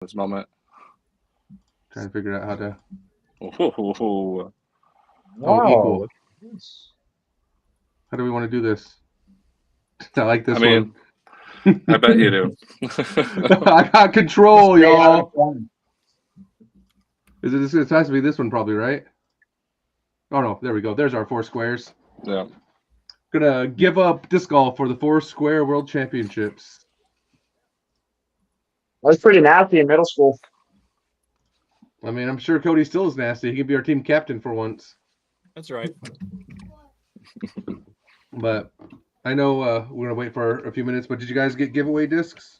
this moment. Trying to figure out how to Wow, equal. look at this. How do we want to do this? I like this I mean, one. I bet you do. I got control, Stay out y'all. of fun. Is it? It has to be this one, probably, right? Oh no, there we go. There's our 4 squares. Yeah. Gonna give up disc golf for the 4 square world championships. I was pretty nasty in middle school. I mean, I'm sure Cody still is nasty. He could be our team captain for once. That's right. But I know we're gonna wait for a few minutes. But did you guys get giveaway discs?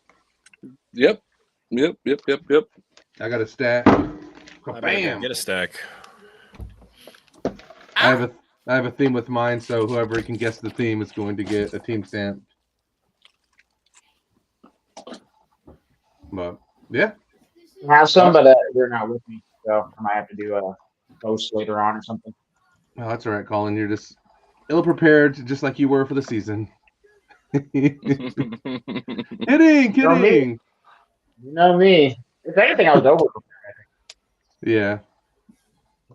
Yep. I got a stack. I better go get a stack. I have a theme with mine, so whoever can guess the theme is going to get a team stamp. But yeah, I have some, but they're not with me, so I might have to do a post later on or something. oh, that's all right, Collin. You're just ill prepared, just like you were for the season. Kidding. You know me. If anything, I was over. Yeah,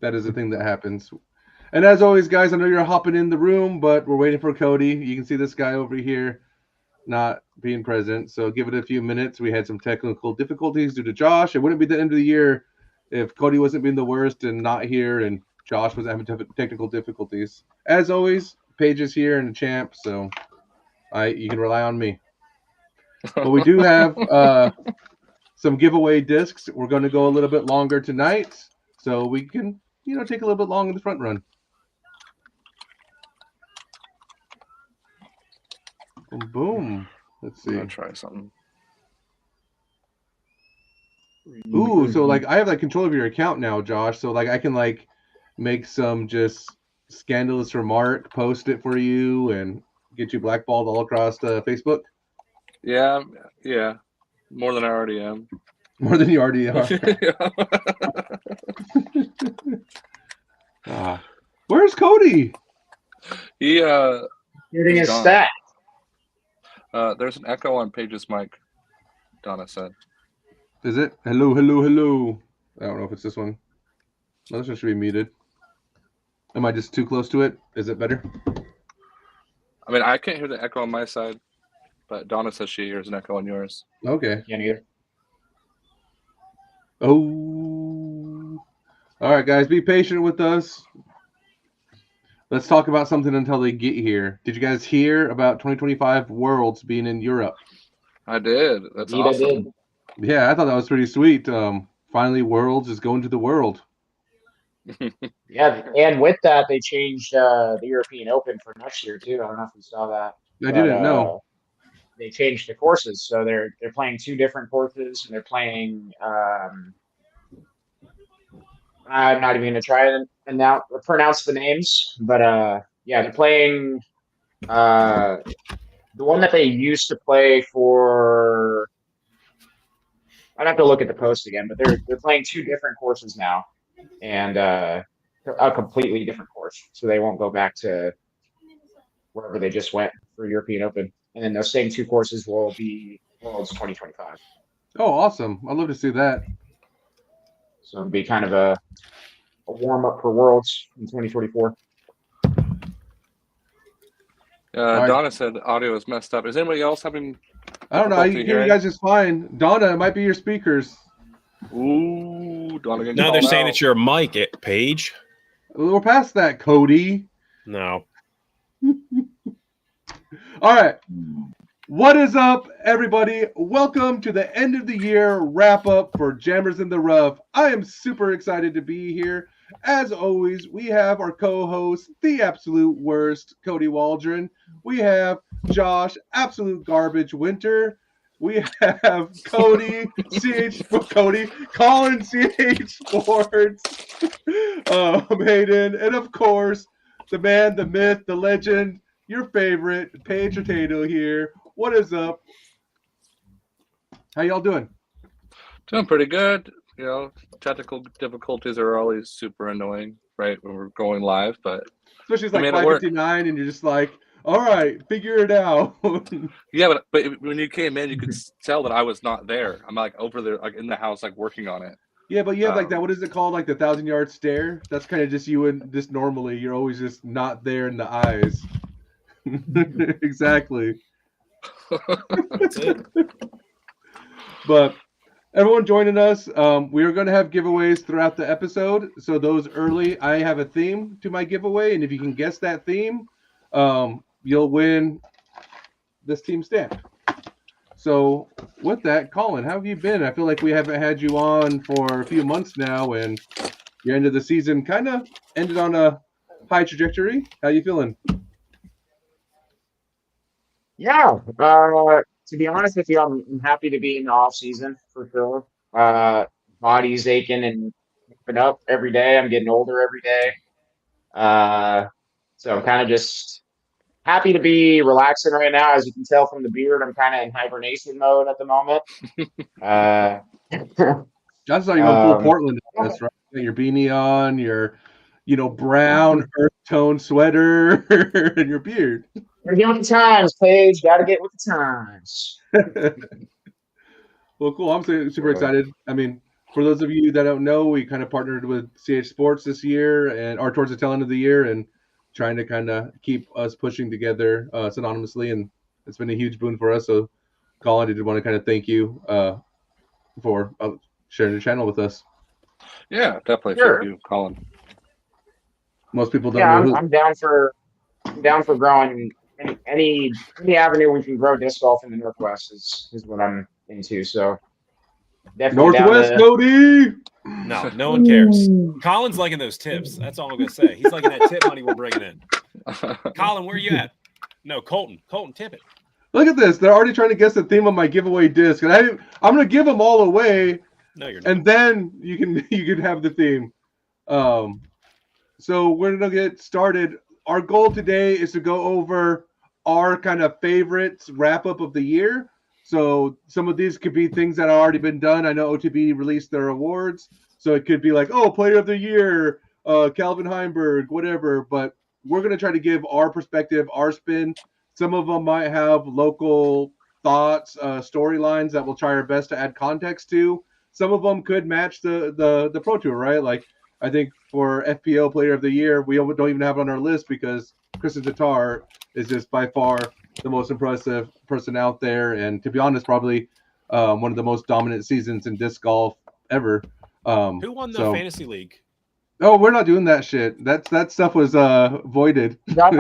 that is a thing that happens. And as always, guys, I know you're hopping in the room, but we're waiting for Cody. You can see this guy over here not being present, so give it a few minutes. We had some technical difficulties due to Josh. It wouldn't be the end of the year if Cody wasn't being the worst and not here, and Josh was having technical difficulties. As always, Paige is here and the champ, so you can rely on me. But we do have some giveaway discs. We're going to go a little bit longer tonight, so we can, take a little bit long in the front run. Boom. Let's see. I'll try something. Ooh, so I have control of your account now, Josh. So I can make some just scandalous remark, post it for you, and get you blackballed all across Facebook. Yeah. More than I already am. More than you already are. Where's Cody? He Getting his gone. stack. There's an echo on Paige's mic, Donna said. Is it? Hello. I don't know if it's this one. No, this one should be muted. Am I just too close to it? Is it better? I mean, I can't hear the echo on my side, but Donna says she hears an echo on yours. Okay. Can't either. Oh. All right, guys, be patient with us. Let's talk about something until they get here. Did you guys hear about 2025 Worlds being in Europe? I did. That's Indeed, awesome. I did. Yeah, I thought that was pretty sweet. Finally, Worlds is going to the world. Yeah, and with that, they changed the European Open for next year too. I don't know if you saw that. I didn't know. They changed the courses, so they're playing 2 different courses, and they're playing. I'm not even going to try and pronounce the names, but yeah, they're playing the one that they used to play for. I'd have to look at the post again, but they're playing 2 different courses now, and a completely different course, so they won't go back to wherever they just went for European Open, and then those same 2 courses will be Worlds 2025. Oh, awesome! I'd love to see that. So it'll be kind of a warm up for Worlds in 2024. Donna said audio is messed up. Is anybody else having? I don't know. I can hear you guys just fine. Donna, it might be your speakers. Ooh, Donna. Now they're saying it's your mic, Paige. We're past that, Cody. No. All right. What is up, everybody? Welcome to the end of the year wrap up for Jammers in the Rough. I am super excited to be here. As always, we have our co-host, the absolute worst, Cody Waldron. We have Josh, absolute garbage winter. We have Collin, CH Sports, Hayden, and of course, the man, the myth, the legend, your favorite, Paige Potato here. What is up? How y'all doing? Doing pretty good. Technical difficulties are always super annoying, right, when we're going live, but especially it's 5:59 and you're just like, All right, figure it out. Yeah, but when you came in, you could tell that I was not there. I'm like over there, like in the house, like working on it. Yeah, but you have like that. What is it called? Like the 1,000-yard stare. That's kind of just you and just normally. You're always just not there in the eyes. Exactly. That's it. But everyone joining us, we are going to have giveaways throughout the episode. So those early, I have a theme to my giveaway, and if you can guess that theme, you'll win this team stamp. So with that, Collin, how have you been? I feel like we haven't had you on for a few months now, and your end of the season kind of ended on a high trajectory. How you feeling? Yeah. To be honest with you, I'm happy to be in the off season for sure. Body's aching and keeping up every day. I'm getting older every day. So I'm kind of just happy to be relaxing right now. As you can tell from the beard, I'm kind of in hibernation mode at the moment. Uh, I thought you were going full Portland. That's right. You got your beanie on, your brown earth tone sweater, and your beard. Gotta get with the times, Paige. Gotta get with the times. Well, cool. I'm super excited. I mean, for those of you that don't know, we kind of partnered with CH Sports this year or towards the tail end of the year and trying to kind of keep us pushing together synonymously. And it's been a huge boon for us. So, Collin, I did want to kind of thank you for sharing the channel with us. Yeah, definitely. Sure. Thank you, Collin. Most people don't know who. I'm down for growing any avenue we can grow disc golf in the Northwest is what I'm into. So definitely Northwest, down Cody. No one cares. Colin's liking those tips. That's all I'm gonna say. He's liking that tip money we're bringing in. Collin, where you at? No, Colton, tip it. Look at this. They're already trying to guess the theme of my giveaway disc, and I'm gonna give them all away. No, you're not. And then you can have the theme. So we're gonna get started. Our goal today is to go over our kind of favorites wrap up of the year. So some of these could be things that have already been done. I know OTB released their awards, so it could be like, oh, player of the year, Calvin Heimberg, whatever. But we're gonna try to give our perspective, our spin. Some of them might have local thoughts, storylines that we'll try our best to add context to. Some of them could match the Pro Tour, right? Like I think for FPO Player of the Year, we don't even have it on our list because Kristen Tatar is just by far the most impressive person out there, and to be honest, probably one of the most dominant seasons in disc golf ever. Who won the fantasy league? Oh, we're not doing that shit. That stuff was voided. Oh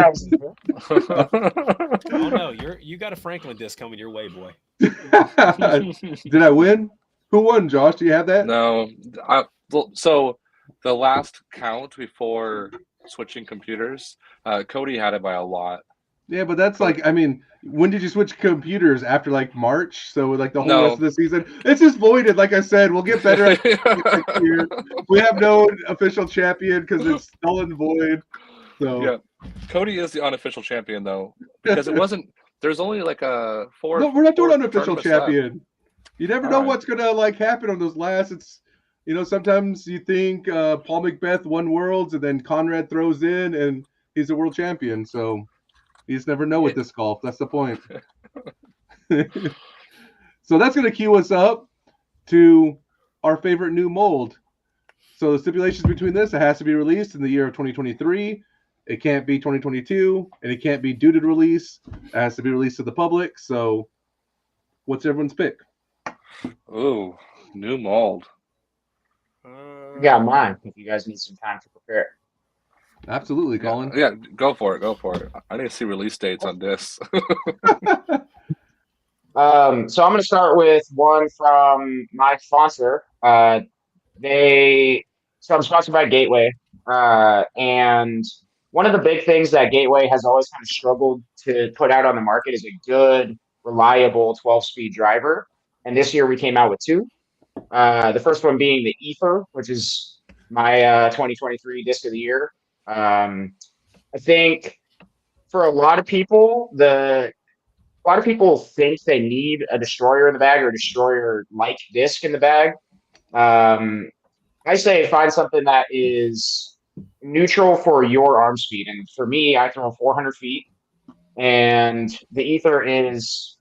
no, you got a Franklin disc coming your way, boy. Did I win? Who won, Josh? Do you have that? No. So the last count before switching computers, Cody had it by a lot. Yeah, but that's like, I mean, when did you switch computers? After like March? So like the whole rest of the season? It's just voided. Like I said, we'll get better at next year. We have no official champion because it's null and void. So yeah, Cody is the unofficial champion though, because it wasn't. There's only like a four. No, we're not doing unofficial tournaments champion. left. You never know what's gonna like happen on those last. It's sometimes you think Paul Macbeth won Worlds and then Conrad throws in and he's a world champion. So you just never know with this golf. That's the point. So that's going to cue us up to our favorite new mold. So the stipulations between this, it has to be released in the year of 2023. It can't be 2022, and it can't be due to release. It has to be released to the public. So what's everyone's pick? Ooh, new mold. I got mine if you guys need some time to prepare. Absolutely, Collin. Yeah, go for it. I need to see release dates on this. So I'm going to start with one from my sponsor. So I'm sponsored by Gateway, and one of the big things that Gateway has always kind of struggled to put out on the market is a good, reliable 12-speed driver. And this year we came out with two. The first one being the Ether, which is my 2023 disc of the year. I think for a lot of people think they need a destroyer in the bag or a destroyer-like disc in the bag. I say find something that is neutral for your arm speed. And for me, I throw 400 feet. and the ether is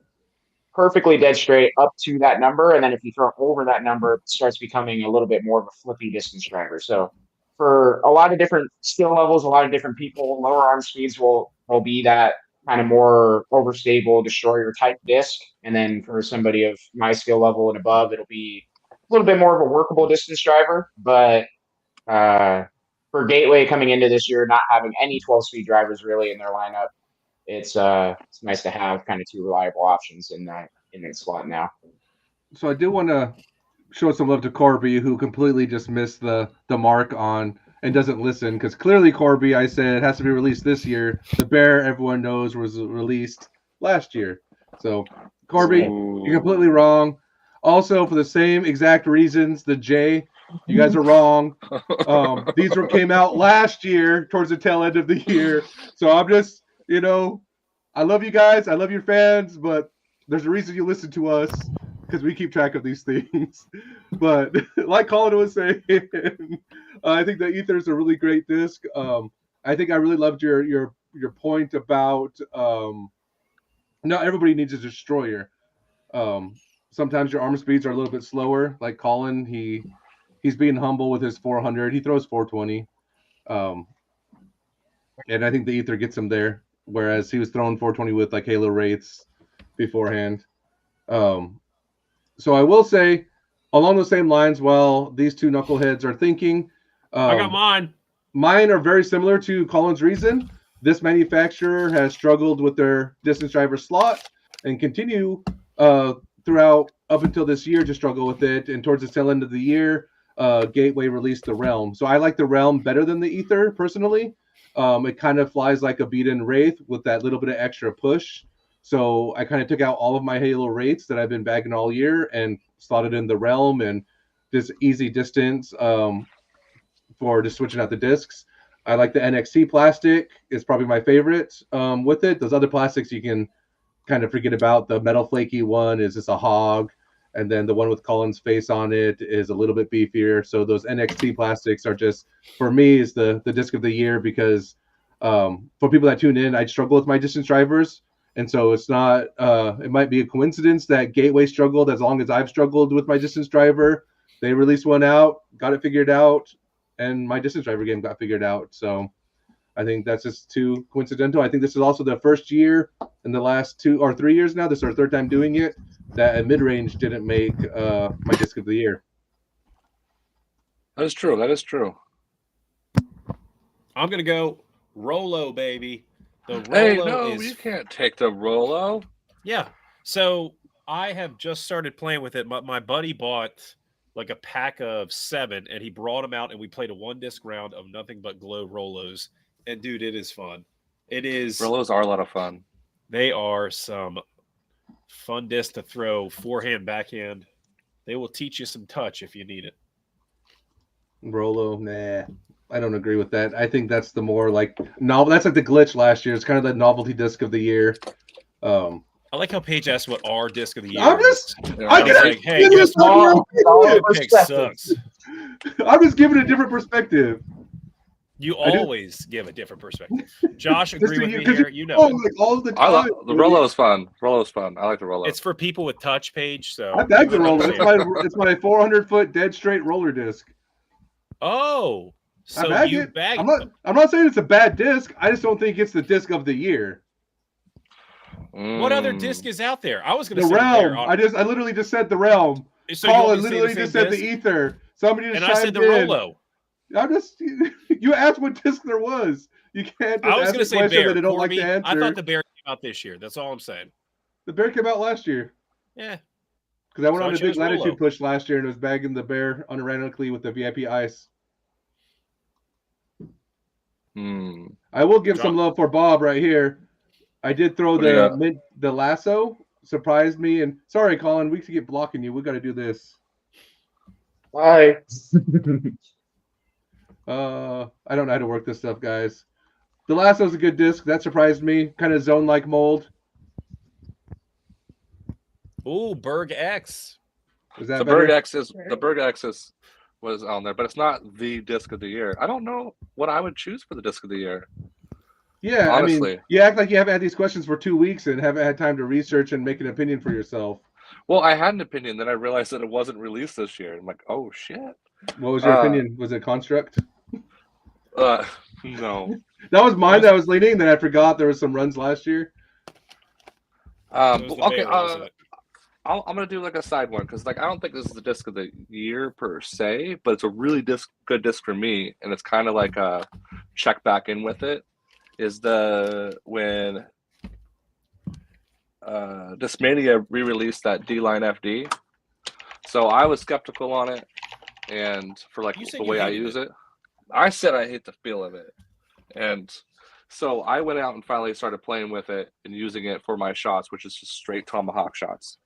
perfectly dead straight up to that number, and then if you throw over that number, it starts becoming a little bit more of a flippy distance driver. So for a lot of different skill levels, a lot of different people, lower arm speeds will be that kind of more overstable destroyer type disc, and then for somebody of my skill level and above, it'll be a little bit more of a workable distance driver. But uh, for Gateway coming into this year, not having any 12-speed drivers really in their lineup, it's nice to have kind of two reliable options in that slot now. So I do want to show some love to Corby, who completely just missed the mark on and doesn't listen, because clearly Corby, I said, has to be released this year. The Bear, everyone knows, was released last year. So Corby, you're completely wrong. Also, for the same exact reasons, the J, you guys are wrong. These came out last year towards the tail end of the year. So I'm just, I love you guys. I love your fans, but there's a reason you listen to us, because we keep track of these things. But like Collin was saying, I think the Ether is a really great disc. I think I really loved your point about not everybody needs a destroyer. Sometimes your arm speeds are a little bit slower. Like Collin, he's being humble with his 400. He throws 420. And I think the Ether gets him there, whereas he was throwing 420 with like Halo Wraiths beforehand. So I will say, along the same lines, while these two knuckleheads are thinking, I got mine. Mine are very similar to Collin's reason. This manufacturer has struggled with their distance driver slot and continue throughout up until this year to struggle with it. And towards the tail end of the year, Gateway released the Realm. So I like the Realm better than the Ether personally. It kind of flies like a beat-in Wraith with that little bit of extra push. So I kind of took out all of my Halo Wraiths that I've been bagging all year and slotted in the Realm and this easy distance for just switching out the discs. I like the NXT plastic. It's probably my favorite with it. Those other plastics you can kind of forget about. The metal flaky one is just a hog. And then the one with Collin's face on it is a little bit beefier. So those NXT plastics are just, for me, is the disc of the year, because for people that tune in, I struggle with my distance drivers. And so it's not, it might be a coincidence that Gateway struggled as long as I've struggled with my distance driver. They released one out, got it figured out, and my distance driver game got figured out. So I think that's just too coincidental. I think this is also the first year in the last 2 or 3 years now, this is our third time doing it, that a mid-range didn't make my disc of the year. That is true. That is true. I'm going to go Rolo, baby. The Rolo Hey, no, is... you can't take the Rolo. Yeah. So I have just started playing with it. My buddy bought like a pack of 7, and he brought them out, and we played a 1-disc round of nothing but glow Rolos. And, dude, it is fun. It is. Rolos are a lot of fun. They are some fun discs to throw forehand, backhand. They will teach you some touch if you need it. Rolo, nah. I don't agree with that. I think that's the more like novel. That's like the glitch last year. It's kind of the novelty disc of the year. I like how Paige asked what our disc of the year I'm just, is. I was like, hey, guess what? That pick sucks. I'm just giving a different perspective. You always give a different perspective. Josh, agree with me here. You know, like all the time. I love the Rolo is fun. Rolo's fun. I like the Rolo. It's for people with touch, Page. So I bag the Rolo. It's my 400-foot dead straight roller disc. Oh, so you bag it. I'm not saying it's a bad disc. I just don't think it's the disc of the year. What other disc is out there? I was going to say the Realm. I literally just said the Realm. So Colin literally just said the Ether. Somebody just and I said the Rolo. You asked what disc there was. You can't just I was ask going to a say question Bear. that I don't like to answer. I thought the Bear came out this year. That's all I'm saying. The Bear came out last year. Yeah. Because I went on a big latitude push last year and was bagging the Bear unironically with the VIP ice. I will give some love for Bob right here. I did throw the lasso. Surprised me. And sorry, Collin, we could get blocking you. We got to do this. Bye. I don't know how to work this stuff, guys. The lasso's a good disc. That surprised me. Kind of zone-like mold. Ooh, Berg X. Is that the better? Berg X was on there, but it's not the disc of the year. I don't know what I would choose for the disc of the year. Yeah, Honestly. I mean, you act like you haven't had these questions for 2 weeks and haven't had time to research and make an opinion for yourself. Well, I had an opinion, then I realized that it wasn't released this year. I'm like, oh shit. What was your opinion? Was it Construct? No. That was mine that I was leaning. Then I forgot there was some runs last year. Okay. I'm gonna do like a side one because like I don't think this is the disc of the year per se, but it's a really good disc for me, and it's kind of like a check back in with it. Is when Discmania re-released that D-Line FD. So I was skeptical on it, and for like the way I use it, I said I hate the feel of it, and so I went out and finally started playing with it and using it for my shots, which is just straight tomahawk shots.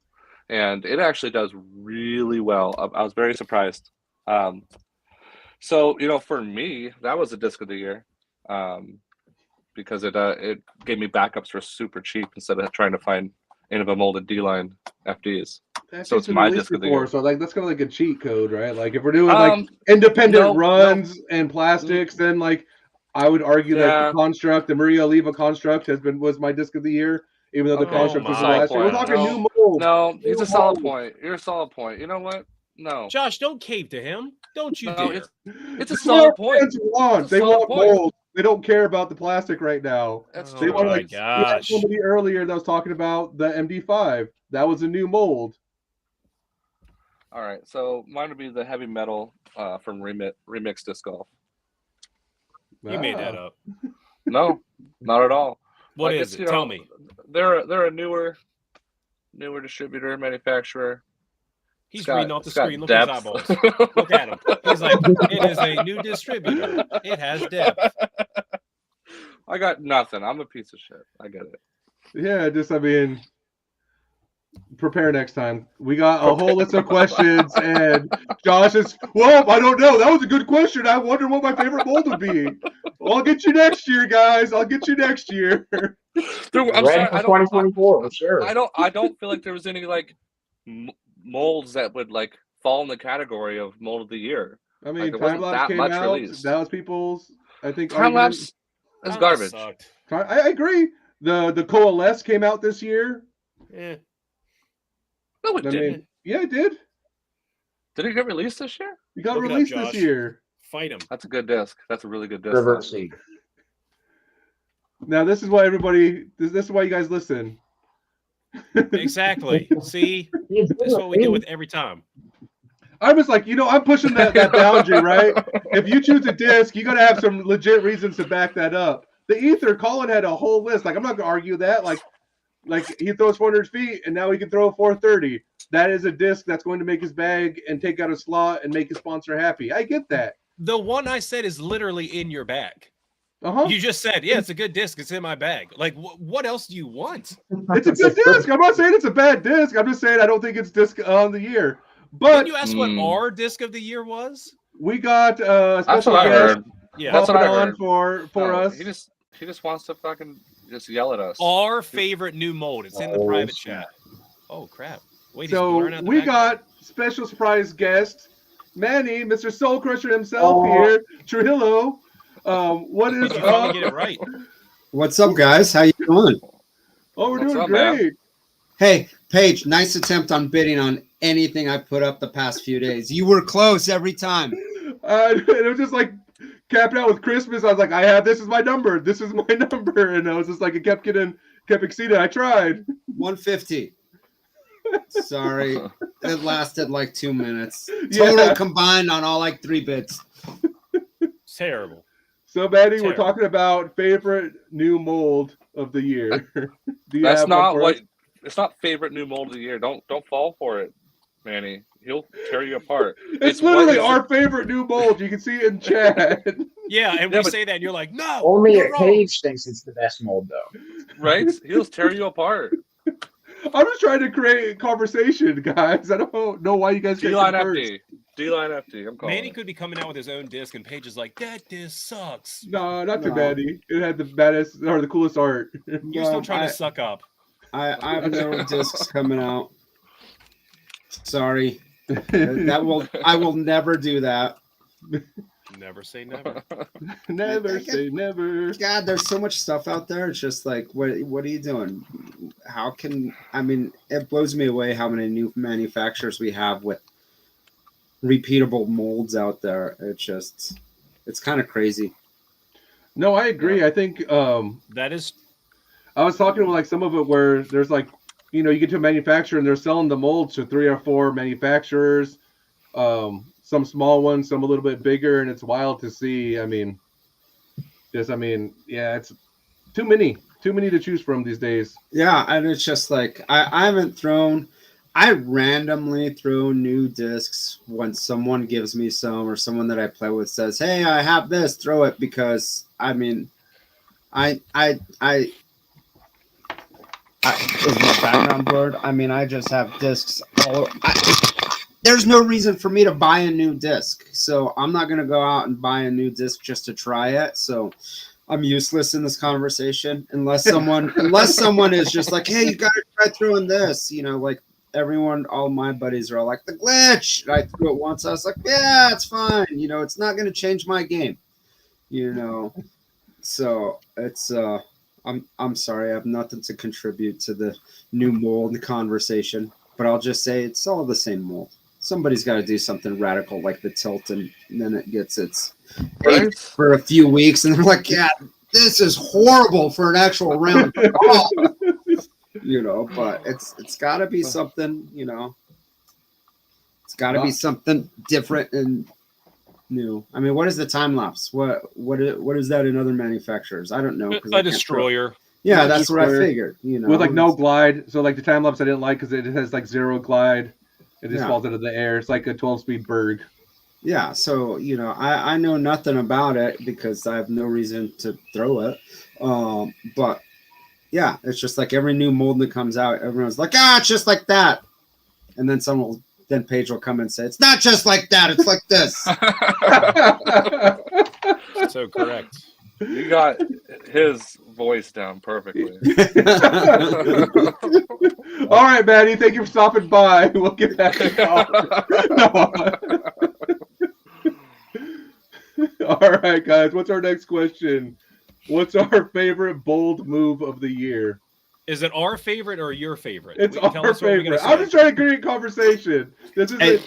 And it actually does really well. I was very surprised. So, for me, that was a disc of the year because it gave me backups for super cheap instead of trying to find Innova molded D-line FDs. So it's my disc of the year. So like that's kind of like a cheat code, right? Like if we're doing like independent runs and plastics, then like I would argue that the Construct, the Maria Oliva Construct was my disc of the year. Even though the Construct was the last year. We're talking new mold. No, it's a solid point. You're a solid point. You know what? No. Josh, don't cave to him. Don't you dare. It's a solid point. They want mold. They don't care about the plastic right now. They want like somebody earlier that was talking about the MD5. That was a new mold. All right. So mine would be the heavy metal from Remix Disc Golf. You made that up. No, not at all. What is it? Tell me. They're a newer distributor, manufacturer. He's reading off the screen. Look at his eyeballs. Look at him. He's like, it is a new distributor. It has depth. I got nothing. I'm a piece of shit. I get it. Yeah, prepare next time. We got a whole list of questions, and Josh is, I don't know. That was a good question. I wonder what my favorite mold would be. Well, I'll get you next year, guys. I'll get you next year. I'm sorry, 2024 for sure. I don't feel like there was any like molds that would like fall in the category of mold of the year. I mean, like, time lapse came out. Released. That was people's. I think time lapse is garbage. I agree. The Coalesce came out this year. Yeah. No, it didn't. Yeah, it did. Did it get released this year? It got released this year. Fight him. That's a good disc. That's a really good disc. Reverse seed. Now this is why this is why you guys listen. Exactly. See, this is what we do with every time. I was like, I'm pushing that boundary, right? If you choose a disc, you got to have some legit reasons to back that up. The Ether, Collin had a whole list. Like, I'm not gonna argue that. Like he throws 400 feet and now he can throw 430. That is a disc that's going to make his bag and take out a slot and make his sponsor happy. I get that. The one I said is literally in your bag. You just said, yeah, it's a good disc. It's in my bag. Like, what else do you want? It's a good disc. I'm not saying it's a bad disc. I'm just saying I don't think it's disc of the year. But did you ask what our disc of the year was? We got a special guest. Yeah, that's what I heard. For us. He just wants to fucking just yell at us. Our favorite new mold. It's in the private chat. Oh crap! Wait, so we got special surprise guest Manny, Mr. Soul Crusher himself here. Trujillo. What is up? Get it right. What's up, guys? How you doing? Oh, we're doing great. Man? Hey, Paige, nice attempt on bidding on anything I put up the past few days. You were close every time. It was just like capping out with Christmas. I was like, this is my number. This is my number. And I was just like, it kept exceeding. I tried. 150. Sorry. It lasted like 2 minutes. Total combined on all like 3 bids. Terrible. So, Manny, we're talking about favorite new mold of the year. That's not what. It's not favorite new mold of the year. Don't fall for it, Manny. He'll tear you apart. It's literally our favorite new mold. You can see it in chat. Yeah, and we say that, and you're like, no. Only Paige thinks it's the best mold, though. Right? He'll tear you apart. I'm just trying to create a conversation, guys. I don't know why you guys get D-Line FD. D-Line FD. I'm calling Manny could be coming out with his own disc, and Paige is like, that disc sucks. No, not too Manny. It had the baddest or the coolest art. You're still trying to suck up. I have no discs coming out. Sorry. I will never do that. Never say never. Never say never. God, there's so much stuff out there. It's just like, what are you doing? How can, I mean, it blows me away how many new manufacturers we have with repeatable molds out there. It's kind of crazy. No, I agree. I think That is I was talking with like some of it where there's like, you know, you get to a manufacturer and they're selling the molds to 3 or 4 manufacturers, some small ones, some a little bit bigger, and it's wild to see. I mean, yeah, it's too many to choose from these days. Yeah, and it's just like I randomly throw new discs when someone gives me some, or someone that I play with says, "Hey, I have this, throw it," because I mean, I is my background blurred? I mean, I just have discs all. There's no reason for me to buy a new disc, so I'm not gonna go out and buy a new disc just to try it. So I'm useless in this conversation unless someone is just like, "Hey, you gotta try throwing this," you know, like everyone, all my buddies are all like, "The glitch." And I threw it once. I was like, "Yeah, it's fine. You know, it's not gonna change my game." You know, so it's I'm sorry, I have nothing to contribute to the new mold conversation, but I'll just say it's all the same mold. Somebody's got to do something radical like the tilt, and then it gets its Right? for a few weeks, and they're like, "Yeah, this is horrible for an actual round." You know, but it's got to be something. You know, it's got to be something different and new. I mean, what is the time lapse? What is that in other manufacturers? I don't know. a destroyer. Yeah, that's what I figured. You know, with like no glide. So like the time lapse I didn't like because it has like 0 glide. It just Yeah. falls into the air. It's like a 12-speed Berg. Yeah, so you know, I know nothing about it because I have no reason to throw it. But yeah, it's just like every new mold that comes out, everyone's like, it's just like that. And then Paige will come and say, it's not just like that, it's like this. So correct. You got his voice down perfectly. All right, Maddie, thank you for stopping by. We'll get back to talk. All right, guys, what's our next question? What's our favorite bold move of the year? Is it our favorite or your favorite? It's Tell our us what we're gonna favorite. I'm say. just trying to create conversation. This is it.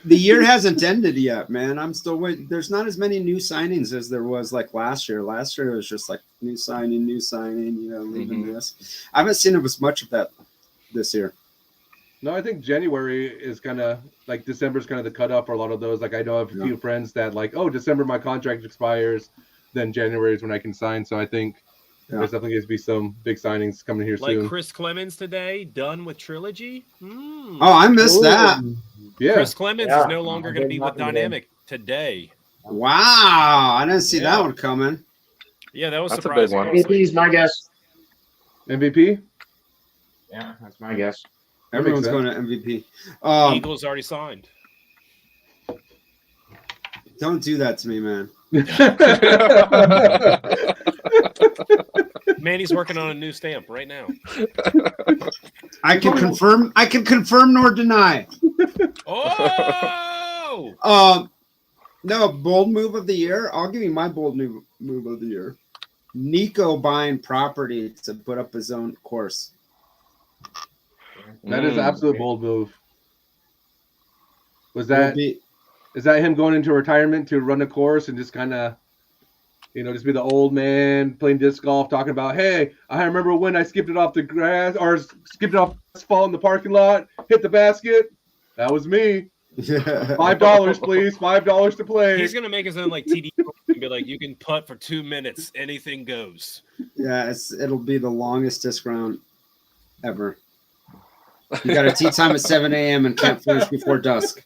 The year hasn't ended yet, man. I'm still waiting. There's not as many new signings as there was like last year. Last year it was just like new signing, you know, leaving this. I haven't seen as much of that this year. No, I think January is kind of like December's kind of the cutoff for a lot of those. Like I know of a few friends that like, oh, December my contract expires, then January is when I can sign. So I think there's definitely going to be some big signings coming here soon. Like Chris Clemens today, done with Trilogy. Oh, I missed that. Yeah. Chris Clemens is no longer going to be with Dynamic today. Wow, I didn't see that one coming. Yeah, that was That's surprising. a big one. MVP's my guess. MVP? Yeah, that's my guess. Everyone's going to MVP. Eagles already signed. Don't do that to me, man. Manny's working on a new stamp right now. I can confirm nor deny. Oh! No, bold move of the year. I'll give you my bold move of the year. Nico buying property to put up his own course. That is an absolute bold move. Is that him going into retirement to run a course and just kind of, you know, just be the old man playing disc golf, talking about, hey, I remember when I skipped it off the grass or skipped it off asphalt in the parking lot, hit the basket. That was me. $5, please. $5 to play. He's gonna make his own like TD and be like, you can putt for 2 minutes, anything goes. Yeah, it'll be the longest disc round ever. You got a tee time at 7 a.m. and can't finish before dusk.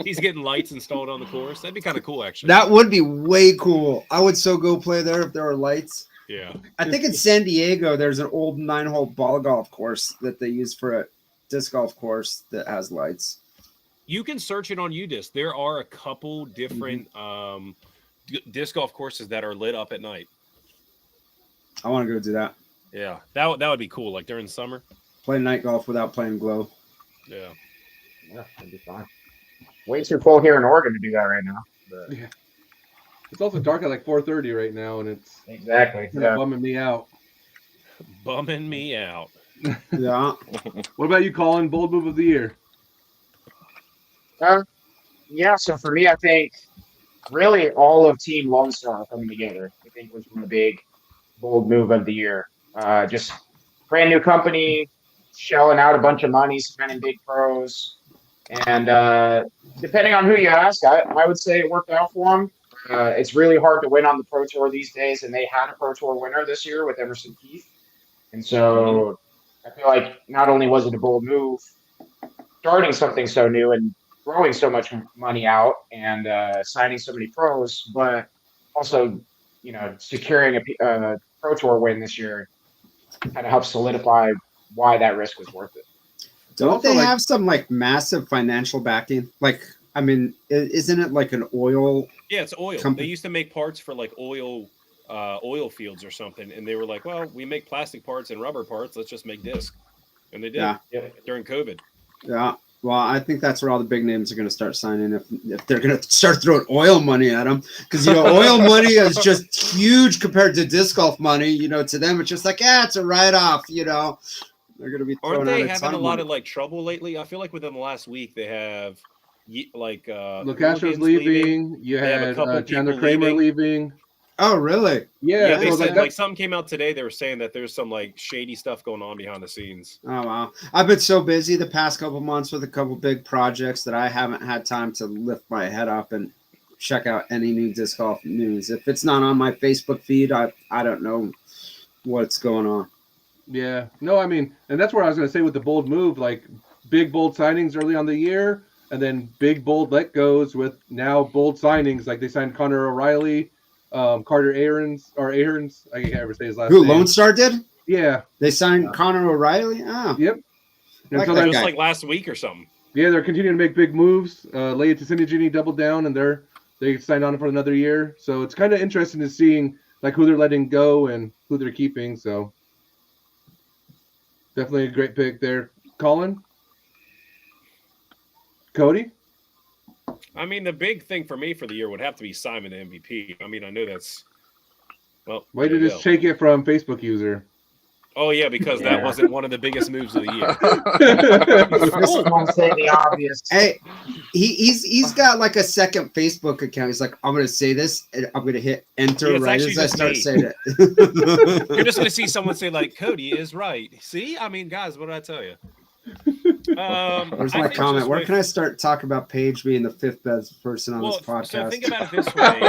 He's getting lights installed on the course. That'd be kind of cool, actually. That would be way cool. I would so go play there if there were lights. Yeah. I think in San Diego, there's an old 9-hole ball golf course that they use for a disc golf course that has lights. You can search it on UDisc. There are a couple different disc golf courses that are lit up at night. I want to go do that. Yeah, that would be cool. Like during summer, play night golf without playing glow. Yeah, that'd be fine. way too cold here in Oregon to do that right now. But Yeah. It's also dark at like 4:30 right now, and it's exactly. kind of Yeah. bumming me out. Bumming me out. Yeah. What about you, Colin? Bold move of the year? Yeah. So for me, I think really all of Team Lone Star coming together, I think was my big bold move of the year. Just brand new company, shelling out a bunch of money, spending big pros, and depending on who you ask, I would say it worked out for them. It's really hard to win on the Pro Tour these days, and they had a Pro Tour winner this year with Emerson Keith, and so I feel like not only was it a bold move, starting something so new and throwing so much money out and signing so many pros, but also, securing a Pro Tour win this year kind of helps solidify why that risk was worth it. Don't Also, they like- have some like massive financial backing? Like, I mean, isn't it like an oil? Yeah, it's oil. Company. They used to make parts for like oil fields or something, and they were like, "Well, we make plastic parts and rubber parts. Let's just make disc," and they did Yeah. during COVID. Yeah. Well, I think that's where all the big names are going to start signing if they're going to start throwing oil money at them, because oil money is just huge compared to disc golf money. To them it's just like, it's a write off. They're going to be throwing Aren't they out a having ton a of lot money. of like trouble lately? I feel like within the last week they have Lukasho's Hooligan's leaving. You They have a had couple Chandler people Kramer leaving. leaving. Oh, really? Yeah, Yeah, they so said that- like something came out today. They were saying that there's some like shady stuff going on behind the scenes. Oh, wow. I've been so busy the past couple months with a couple big projects that I haven't had time to lift my head up and check out any new disc golf news. If it's not on my Facebook feed, I don't know what's going on. Yeah, no, I mean, and that's where I was going to say with the bold move, like big bold signings early on the year, and then big bold let goes with now bold signings. Like they signed Connor O'Reilly, Carter Aarons, I can't ever say his last Who, name. Lone Star did? Yeah, They signed Connor O'Reilly? Oh. yep. And Like so that they're, Just guy. like last week or something. yeah, they're continuing to make big moves. Leia Tisinigini doubled down, and they signed on for another year. So it's kind of interesting to seeing like who they're letting go and who they're keeping. So definitely a great pick there, Colin. Cody. I mean, the big thing for me for the year would have to be Simon the MVP. I mean, I know that's Way there to you just go. take it from Facebook user. Oh yeah, because that Yeah. wasn't one of the biggest moves of the year. Just want to say the obvious. Hey, he's got like a second Facebook account. He's like, I'm going to say this, and I'm going to hit enter Yeah, it's right actually as I just start me. saying it. You're just gonna see someone say like, "Cody is right." See, I mean, guys, what did I tell you? Where's I my think comment? just Where with- can I start talking about Paige being the fifth best person on Well, this podcast? so think about it this way: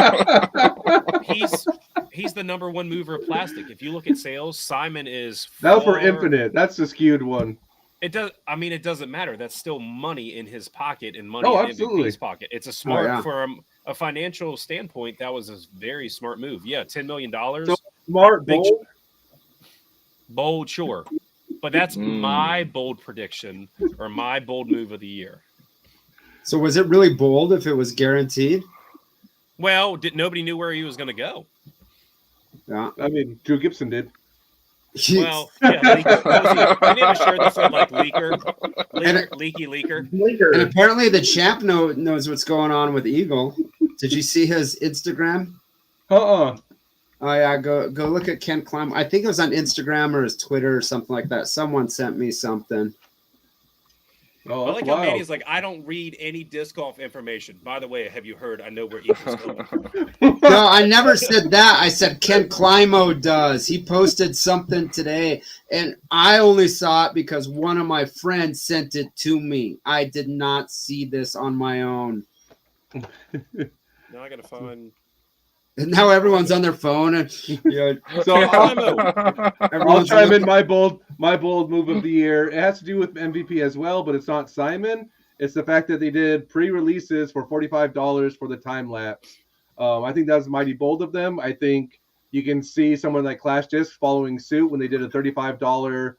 he's the number one mover of plastic. If you look at sales, Simon is. That was for far- Infinite. That's the skewed one. It does. I mean, it doesn't matter. That's still money in his pocket and money Oh, in absolutely. MVP's pocket. It's a smart yeah. from a financial standpoint. That was a very smart move. Yeah, $10 million, So smart, Big- bold. bold, sure, but that's Mm. my bold prediction or my bold move of the year. So was it really bold if it was guaranteed? Well, nobody knew where he was going to go. Yeah. I mean, Drew Gibson did. Well, yeah, leaker. I didn't have a shirt that said like leaky leaker. And apparently the champ knows what's going on with Eagle. Did you see his Instagram? Uh-uh. Oh yeah, go look at Ken Climb. I think it was on Instagram or his Twitter or something like that. Someone sent me something. Oh, I that's like how wild. Manny's like, I don't read any disc golf information. By the way, have you heard? I know where Eagles going. No, I never said that. I said Ken Climo does. He posted something today, and I only saw it because one of my friends sent it to me. I did not see this on my own. Now I gotta find. And now everyone's on their phone, and So I'll everyone's chime in looking- my bold move of the year. It has to do with MVP as well, but it's not Simon. It's the fact that they did pre-releases for $45 for the time lapse. I think that was mighty bold of them. I think you can see someone like Clash Disc following suit when they did a $35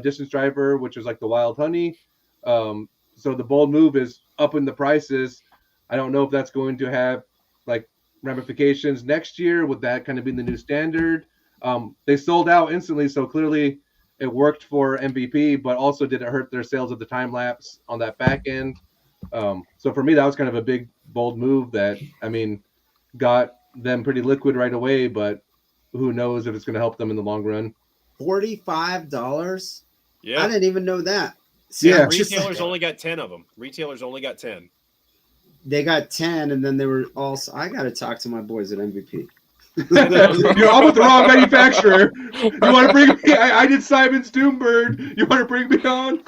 distance driver, which was like the Wild Honey. So the bold move is upping the prices. I don't know if that's going to have like ramifications next year. Would that kind of be the new standard? They sold out instantly, so clearly it worked for MVP, but also did it hurt their sales of the time lapse on that back end? So for me, that was kind of a big, bold move that, I mean, got them pretty liquid right away, but who knows if it's going to help them in the long run. $45? Yeah. I didn't even know that. See, Yeah. I'm just Retailers like, only got 10 of them. Retailers only got 10. they got 10, and then they were also. I got to talk to my boys at MVP. You're all with the wrong manufacturer. You want to bring me? I did Simon's Doombird. You want to bring me on?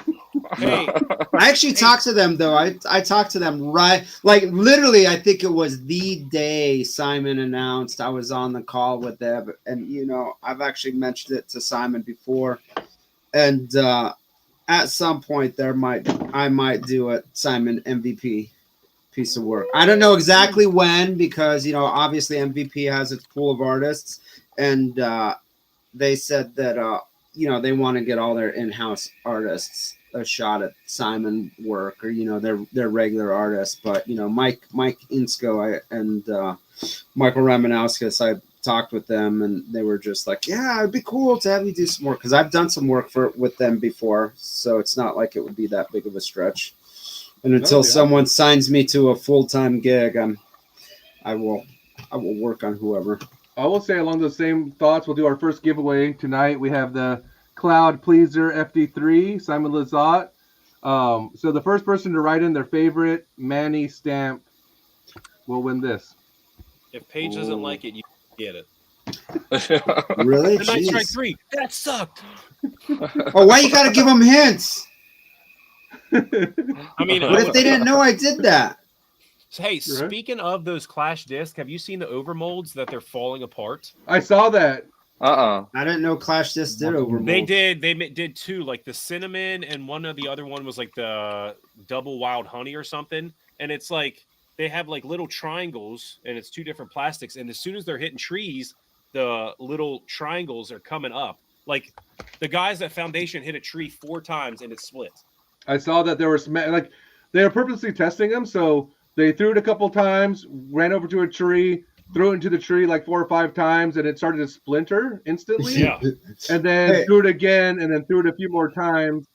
Hey, I actually talked to them though. I talked to them right, like literally. I think it was the day Simon announced. I was on the call with them, and I've actually mentioned it to Simon before, and at some point I might do a Simon MVP piece of work. I don't know exactly when, because obviously MVP has its pool of artists, and they said that they want to get all their in-house artists a shot at Simon work, or their regular artists. But Mike Insko and Michael Ramanauskas, I talked with them, and they were just like, yeah, it'd be cool to have you do some work, because I've done some work with them before, so it's not like it would be that big of a stretch. And until someone signs me to a full-time gig, I will work on whoever. I will say along those same thoughts, we'll do our first giveaway tonight. We have the Cloud Pleaser FD3, Simon Lizotte. So the first person to write in their favorite Manny stamp will win this. if Paige doesn't like it, you get it. Really? The Night Strike Jeez. 3. That sucked. Oh, why you gotta give them hints? I mean, What if they didn't know I did that? Hey, Right. speaking of those Clash discs, have you seen the overmolds that they're falling apart? I saw that. I didn't know Clash Disc did overmold. They did. They did two, like the cinnamon, and one of the other one was like the double wild honey or something. And it's like they have like little triangles, and it's two different plastics. And as soon as they're hitting trees, the little triangles are coming up. Like the guys at Foundation hit a tree 4 times and it split. I saw that there was like they were purposely testing them, so they threw it a couple times, ran over to a tree, threw it into the tree like 4 or 5 times, and it started to splinter instantly. Yeah. And then threw it again, and then threw it a few more times,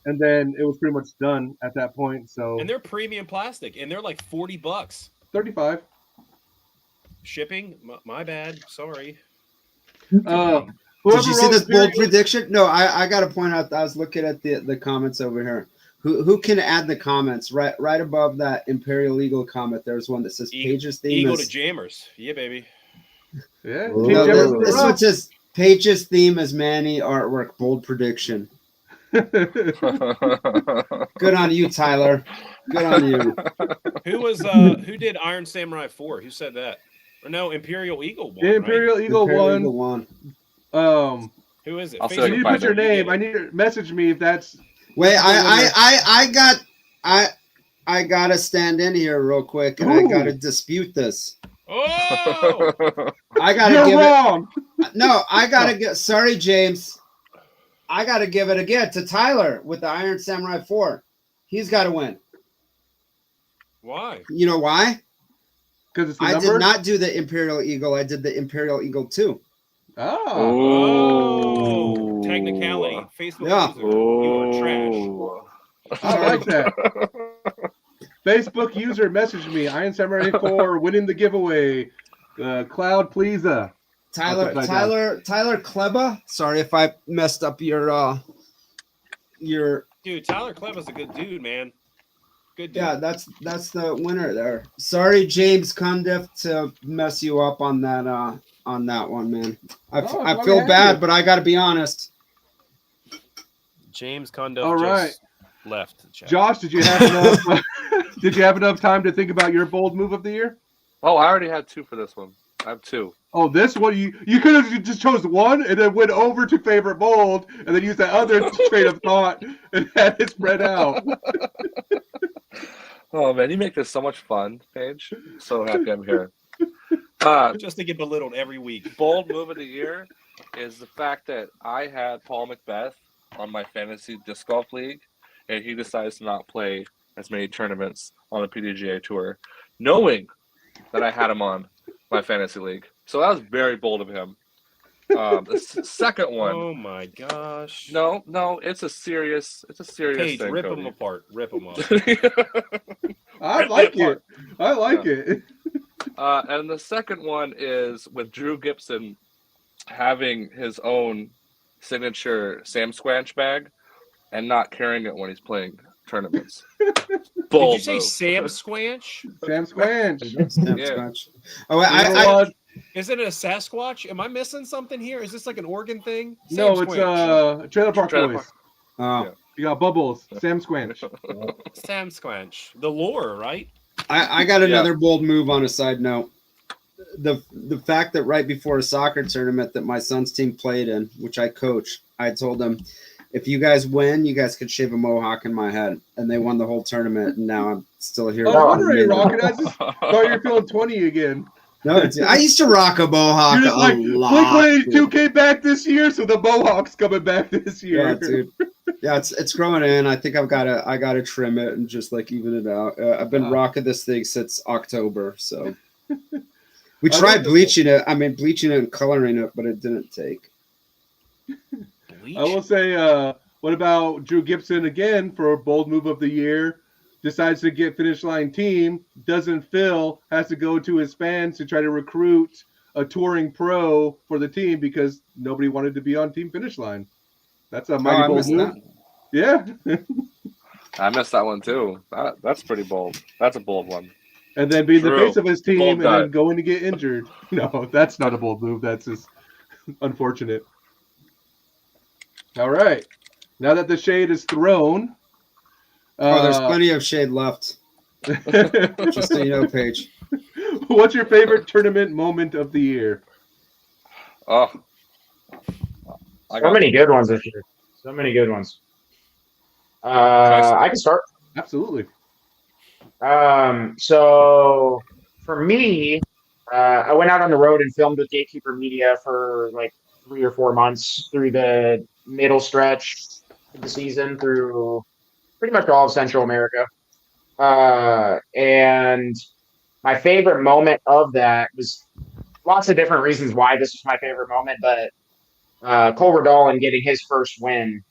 and then it was pretty much done at that point. So And they're premium plastic, and they're like $40. 35. Shipping? My bad. Sorry. Whoever Did you see wrote this bold period- prediction? No, I got to point out. I was looking at the comments over here. Who can add the comments right above that Imperial Eagle comment? There's one that says Page's theme Eagle is to Jammers. Yeah, baby. Yeah. no, Team Jefferson this rock. one says Page's theme is Manny artwork. Bold prediction. Good on you, Tyler. Good on you. Who did Iron Samurai 4? Who said that? Or no, Imperial Eagle one. The Imperial Eagle Imperial Eagle one. won. Who is it? I'll I say need to Find put your You get name. it. I need to message me if that's. Wait, I gotta stand in here real quick, and I Ooh. gotta dispute this. Oh! I gotta You're give wrong. it. No, I gotta get. Sorry, James. I gotta give it again to Tyler with the Iron Samurai 4. He's got to win. Why? You know why? Because it's the I number. did not do the Imperial Eagle. I did the Imperial Eagle 2. Oh. Oh, technicality. Facebook Yeah. user, you are trash. I like that. Facebook user messaged me. Iron Samurai 4 winning the giveaway. Cloud Pleaser. Tyler I'll put that Kleba. Sorry if I messed up your Dude, Tyler Cleva's a good dude, man. Good dude. yeah, that's the winner there. Sorry, James Cundiff, to mess you up on that one, man. I Oh, why feel we bad, have you. but I got to be honest. James Conduff All right. just left the chat. Josh, did you have enough? Did you have enough time to think about your bold move of the year? Oh, I already had 2 for this one. I have 2. Oh, this one you could have just chose one and then went over to favorite bold and then used that other train of thought and had it spread out. Oh man, you make this so much fun, Paige. So happy I'm here. Just to get belittled every week. Bold move of the year is the fact that I had Paul Macbeth on my fantasy disc golf league, and he decides to not play as many tournaments on the PDGA tour, knowing that I had him on my fantasy league. So that was very bold of him. Second one. Oh my gosh. No, it's a serious Paige, thing. rip Cody. them apart. Rip them up. I Rip me like apart. it. I like it. And the second one is with Drew Gibson having his own signature Sam Squanch bag and not carrying it when he's playing tournaments. Did you say Sam Squanch? Sam Squanch. Yeah. Oh, Is it a Sasquatch? Am I missing something here? Is this like an Oregon thing? No, Sam it's Squanch. Trailer Park Trailer Boys. Park. Oh. Yeah. You got Bubbles, Sam Squanch. Sam Squanch. The lore, right? I got another bold move on a side note. The fact that right before a soccer tournament that my son's team played in, which I coach, I told them, if you guys win, you guys could shave a mohawk in my head. And they won the whole tournament, and now I'm still here. Oh, what are you rocking? I just thought you were feeling 20 again. No, I used to rock a mohawk You're just a like, lot. Blink-182 came back this year, so the mohawk's coming back this year. Yeah, dude. Yeah, it's growing in. I think I gotta trim it and just like even it out. I've been rocking this thing since October, so we tried bleaching it and coloring it, but it didn't take. I will say, what about Drew Gibson again for a bold move of the year? Decides to get Finish Line team, doesn't fill, has to go to his fans to try to recruit a touring pro for the team because nobody wanted to be on Team Finish Line. That's a mighty bold move. Yeah. I missed that one too. That's pretty bold. That's a bold one. And then being True. the face of his team Bold and guy. then going to get injured. No, that's not a bold move. That's just unfortunate. All right. Now that the shade is thrown. There's plenty of shade left. Just so you know, Paige. What's your favorite tournament moment of the year? Oh. So many good ones this year. So many good ones. I can start. Absolutely. So for me, I went out on the road and filmed with Gatekeeper Media for like 3 or 4 months through the middle stretch of the season through pretty much all of Central America. And my favorite moment of that was lots of different reasons why this was my favorite moment, but Cole Redolin getting his first win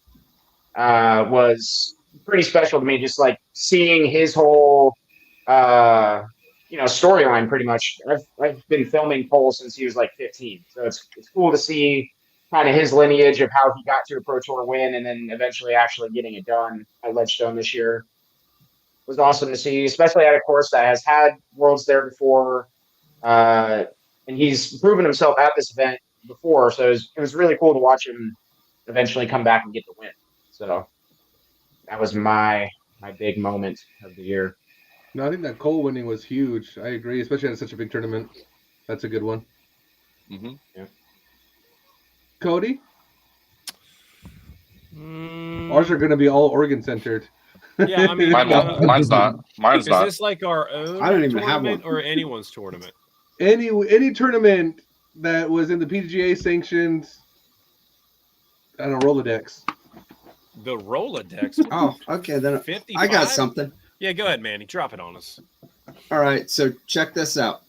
was pretty special to me. Just like seeing his whole, storyline. Pretty much, I've been filming Cole since he was like 15, so it's cool to see kind of his lineage of how he got to a Pro Tour win and then eventually actually getting it done at Ledgestone this year. It was awesome to see, especially at a course that has had Worlds there before, and he's proven himself at this event before. So it was really cool to watch him eventually come back and get the win. So that was my big moment of the year. No, I think that Cole winning was huge. I agree, especially at such a big tournament. That's a good one. Mm-hmm. Yeah. Cody? Ours are going to be all Oregon centered. Yeah, I mean, mine's not. Mine's is not. this like our own I don't even have tournament one. or anyone's tournament? Any tournament that was in the PGA sanctioned, I don't know, Rolodex. The Rolodex. Oh, okay. Then 55? I got something. Yeah, go ahead, Manny. Drop it on us. All right, so check this out.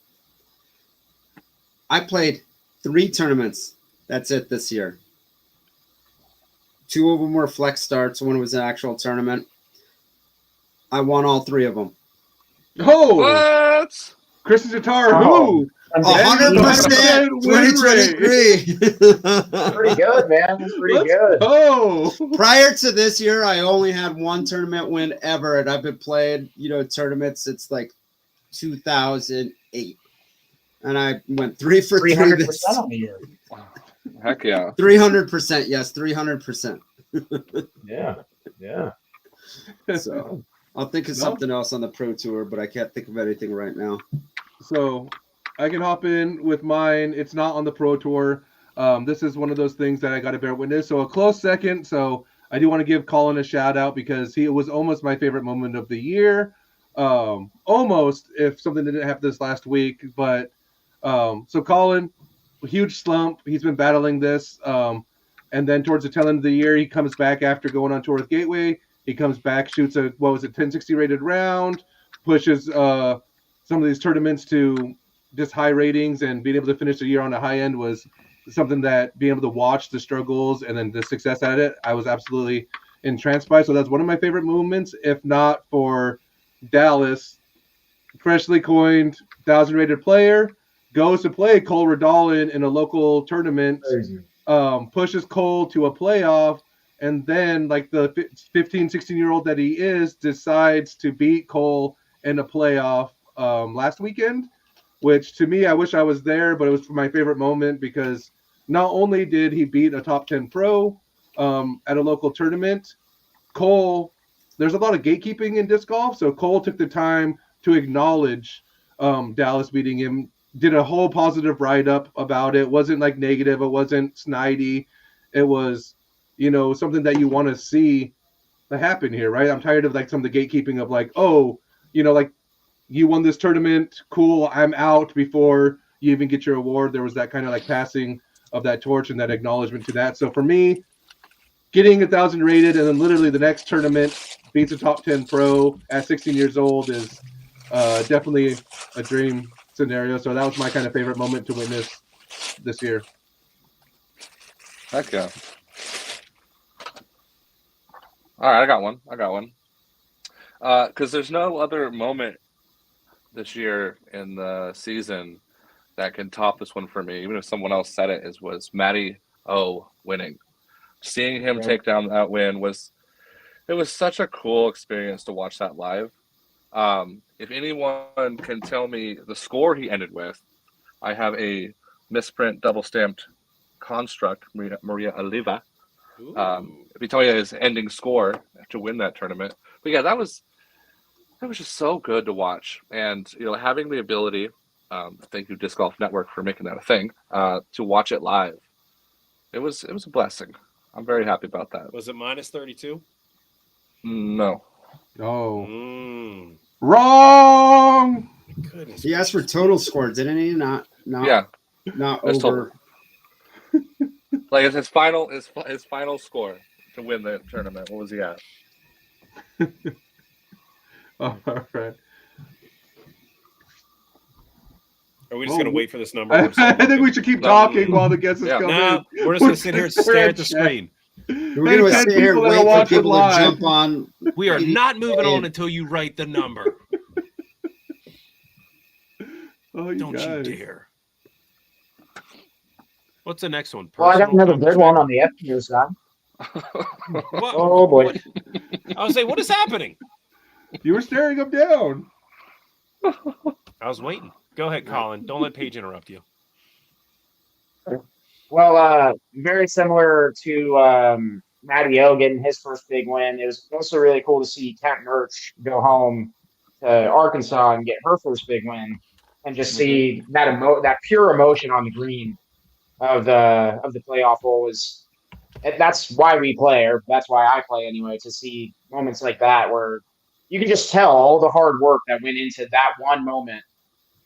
I played 3 tournaments. That's it this year. 2 of them were flex starts. One was an actual tournament. I won all 3 of them. Oh! What? Christian Tatar, Oh. who? 100% 2023. Pretty good, man. That's pretty good. Oh! Prior to this year, I only had 1 tournament win ever, and I've been playing, tournaments since like 2008. And I went 3 for 3 300% on the year. Heck yeah. 300%, yes, 300%. Yeah. So I'll think of something else on the Pro Tour, but I can't think of anything right now. So I can hop in with mine. It's not on the Pro Tour. This is one of those things that I got to bear witness. So a close second. So I do want to give Collin a shout out because he was almost my favorite moment of the year. Almost, if something didn't happen this last week. But so Collin, huge slump. He's been battling this. And then towards the tail end of the year, he comes back after going on tour with Gateway. He comes back, shoots a 1060 rated round, pushes some of these tournaments to just high ratings, and being able to finish the year on a high end was something that being able to watch the struggles and then the success at it, I was absolutely entranced by. So that's one of my favorite moments, if not for Dallas, freshly coined 1,000 rated player, goes to play Cole Redolin in a local tournament, Crazy. pushes Cole to a playoff, and then like the 15, 16-year-old that he is decides to beat Cole in a playoff last weekend, which to me, I wish I was there, but it was my favorite moment because not only did he beat a top 10 pro at a local tournament, Cole, there's a lot of gatekeeping in disc golf, so Cole took the time to acknowledge Dallas beating him, did a whole positive write-up about it. Wasn't like negative, it wasn't snidey. It was, something that you want to see happen here, right? I'm tired of like some of the gatekeeping of like, oh, like you won this tournament, cool, I'm out before you even get your award. There was that kind of like passing of that torch and that acknowledgement to that. So for me, getting 1,000 rated and then literally the next tournament beats a top 10 pro at 16 years old is definitely a dream scenario. So that was my kind of favorite moment to witness this year. Heck yeah. All right, I got one. Because there's no other moment this year in the season that can top this one for me. Even if someone else said it, was Matty O winning. Seeing him take down that win was such a cool experience to watch that live. If anyone can tell me the score he ended with, I have a misprint double stamped construct, Maria Oliva. If you tell me his ending score to win that tournament, but yeah, that was just so good to watch, and having the ability, thank you Disc Golf Network for making that a thing, to watch it live. It was a blessing. I'm very happy about that. Was it minus 32? No. Oh. Wrong. Goodness. He asked for total score, didn't he? Not Yeah. Not That's over. Like it's his final score to win the tournament. What was he at? All right. Are we just going to wait for this number? I think we should keep talking while the guests come No, in. we're just going to sit here and stare at the screen. We're going to sit here and wait for people to jump on. We are not moving on until you write the number. Don't you dare. What's the next one? Well, I got another good one on the FPU side. Oh, boy. I was saying, what is happening? You were staring him down. I was waiting. Go ahead, Collin. Don't let Paige interrupt you. Well, very similar to Matty O getting his first big win. It was also really cool to see Kat Merch go home to Arkansas and get her first big win, and just see that pure emotion on the green of the playoff hole is. That's why we play, or that's why I play anyway. To see moments like that where you can just tell all the hard work that went into that one moment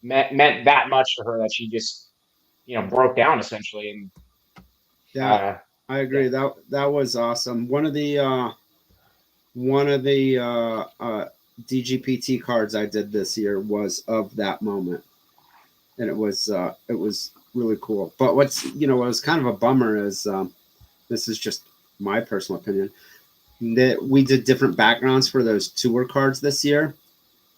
meant that much to her that she just broke down essentially. And I agree. That was awesome. One of the DGPT cards I did this year was of that moment, and it was really cool. But what was kind of a bummer is this is just my personal opinion, that we did different backgrounds for those tour cards this year,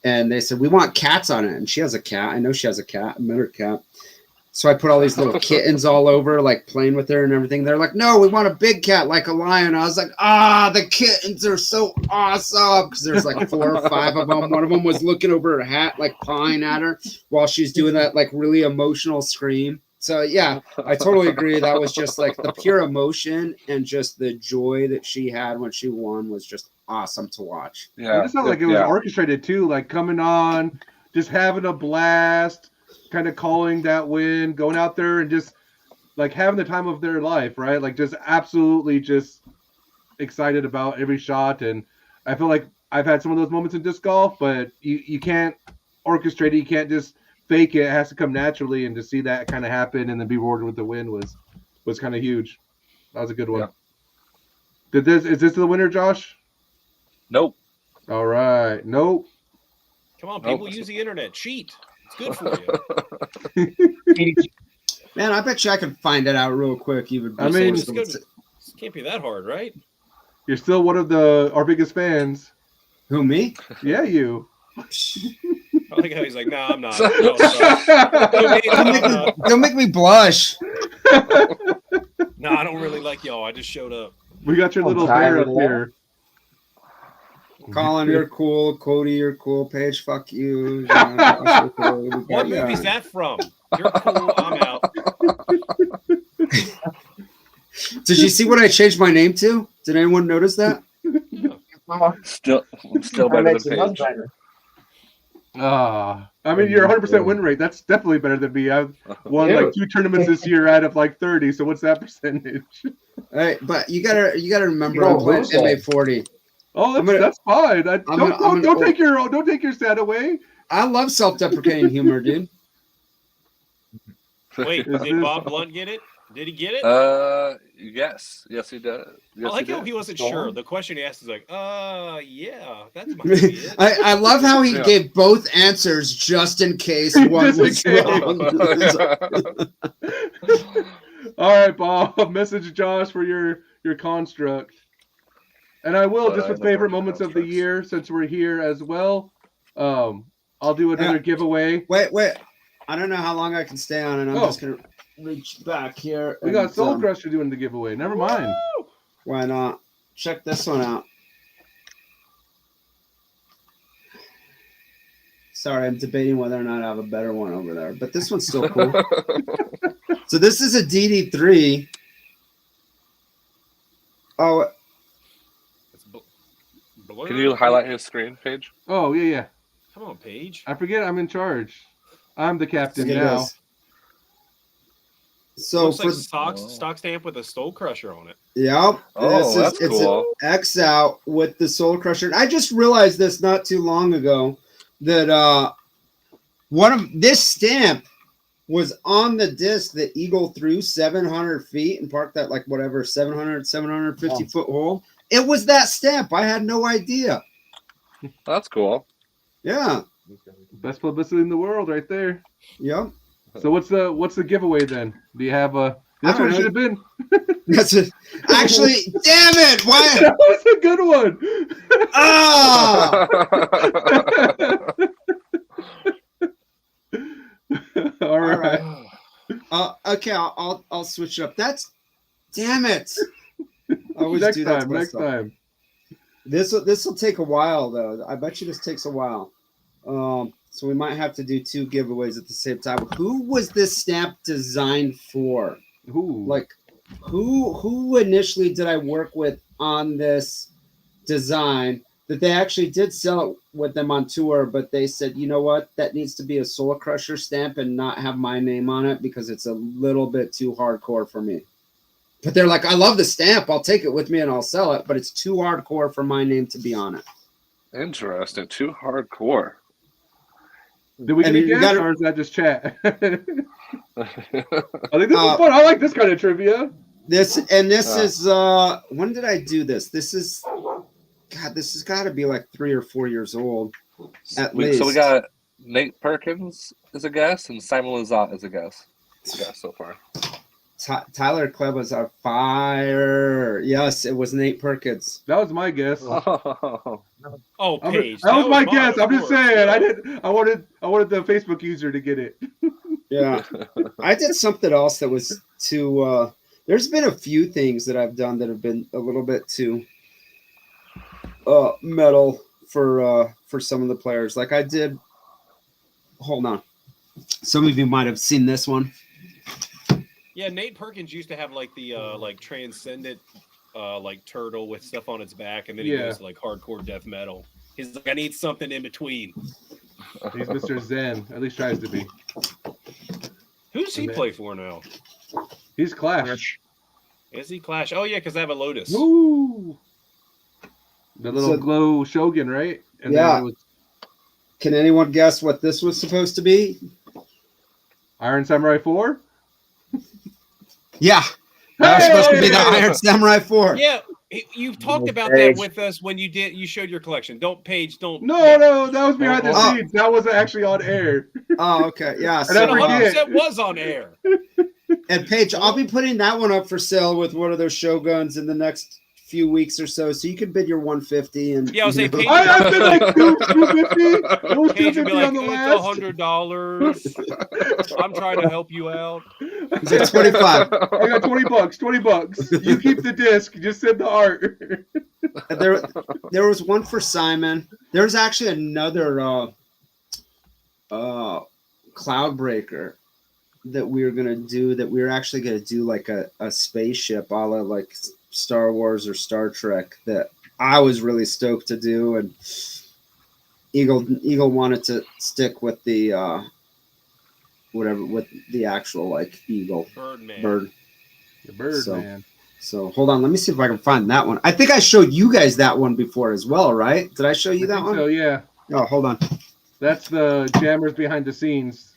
and they said we want cats on it, and she has a cat. I know she has a cat. I met her cat. So I put all these little kittens all over, like playing with her and everything. They're like, no, we want a big cat like a lion. I was like, the kittens are so awesome, because there's like 4 or 5 of them. One of them was looking over her hat, like pawing at her while she's doing that like really emotional scream. So yeah, I totally agree. That was just like the pure emotion and just the joy that she had when she won was just awesome to watch. Yeah, it sounds like it was orchestrated too, like coming on, just having a blast, kind of calling that win, going out there and just like having the time of their life, right? Like just absolutely just excited about every shot. And I feel like I've had some of those moments in disc golf, but you can't orchestrate it. You can't just fake it. It has to come naturally, and to see that kind of happen and then be rewarded with the win was kind of huge. That was a good one. Yeah. Is this the winner, Josh? Nope. All right. Nope. Come on, people use the internet. Cheat. It's good for you. Man, I bet you I could find it out real quick. You would. I mean, This can't be that hard, right? You're still one of our biggest fans. Who, me? Yeah, you. I like how he's like, "Nah, I'm not." No, I'm not. Don't make me blush. No, I don't really like y'all. I just showed up. We got your little tired bear of up that. here. Colin, you're cool. Cody, you're cool. Paige, fuck you. What movie's that from? You're cool. I'm out. Did you see what I changed my name to? Did anyone notice that? Still That better makes than it much Paige. better. I mean, your 100% win rate, that's definitely better than me. I've won like 2 tournaments this year out of like 30. So what's that percentage? All right, but you gotta remember You I'm don't playing lose it. MA40. Oh, gonna- that's fine. Don't take your stat away. I love self-deprecating humor, dude. Wait, Is did this- Bob Blunt get it? Did he get it? Yes, he did. Yes, I like he how did. he wasn't Storm? sure. The question he asked is like, yeah, that's my it. I love how he Yeah. gave both answers just in case one Just in was case. wrong. All right, Bob. Message Josh for your construct. And I will, But just I with have a favorite bunch of moments of the constructs. year, since we're here as well. I'll do another giveaway. Wait. I don't know how long I can stay on, and I'm Oh. just gonna reach back here. We got and, Soul Crusher doing the giveaway. Never mind. Why not? Check this one out. Sorry, I'm debating whether or not I have a better one over there, but this one's still cool. So this is a DD3. Oh, It's blur. Can you highlight his screen page? Oh, yeah. Come on, Paige. I forget I'm in charge. I'm the captain it now. is. So Looks for like stock stamp with a Soul Crusher on it. yep, Oh, that's it's cool. an X out with the Soul Crusher. I just realized this not too long ago that one of this stamp was on the disc that Eagle threw 700 feet and parked that like whatever 750 foot hole. It was that stamp. I had no idea. That's cool. Yeah. Best publicity in the world, right there. Yep. So what's the giveaway then? Do you have a? That's I what it don't should have been. That's it. Actually, damn it! Why? That was a good one. Ah! All right. Okay, I'll switch up. That's damn it. I always Next do that to time. Next myself. time. This will take a while though. I bet you this takes a while. So we might have to do 2 giveaways at the same time. Who was this stamp designed for? Ooh. Like, who initially did I work with on this design? That they actually did sell it with them on tour, but they said, you know what, that needs to be a Soul Crusher stamp and not have my name on it because it's a little bit too hardcore for me. But they're like, I love the stamp. I'll take it with me and I'll sell it, but it's too hardcore for my name to be on it. Interesting. Too hardcore. Did we get And a you guess, gotta- or is that just chat? I think this is fun. I like this kind of trivia. This is when did I do this? This has got to be like 3 or 4 years old at least. So we got Nate Perkins as a guest and Simon Lazat as a guest. So far. Tyler Klebb was on fire. Yes, it was Nate Perkins. That was my guess. Oh, Paige. That was my mine, guess. of I'm just course. saying. I wanted the Facebook user to get it. Yeah, I did something else that was too. There's been a few things that I've done that have been a little bit too metal for some of the players. Like I did. Hold on. Some of you might have seen this one. Yeah, Nate Perkins used to have like the like transcendent like turtle with stuff on its back, and then he goes to like hardcore death metal. He's like, I need something in between. He's Mr. Zen. At least tries to be. Who's he play for now? He's Clash. Is he Clash? Oh yeah, because I have a Lotus. Woo! The little glow Shogun, right? And Yeah. then it was Can anyone guess what this was supposed to be? Iron Samurai 4? Yeah. That was supposed to be the Iron Samurai 4. Yeah, you talked about Paige. that with us when you showed your collection. Don't No, that was behind the Oh. scenes. That wasn't actually on air. Oh, okay. Yeah. And I So, forget. 100% was on air. And Paige, I'll be putting that one up for sale with one of those Shoguns in the next few weeks or so. So you can bid your 150 and Yeah, I'll say Paige. I bid like 250. It was Paige would 250 be like, on the it's last. $100. I'm trying to help you out. Is it 25? I got 20 bucks. 20 bucks. You keep the disc. Just send the art. There was one for Simon. There's actually another Cloudbreaker that we were gonna do. That we were actually gonna do like a spaceship, a la like Star Wars or Star Trek. That I was really stoked to do, and Eagle wanted to stick with the whatever with the actual like eagle bird. The bird, So- man. So hold on, let me see if I can find that one. I think I showed you guys that one before as well, right? Did I show you I that think one? So yeah, Oh, hold on. that's the jammers behind the scenes.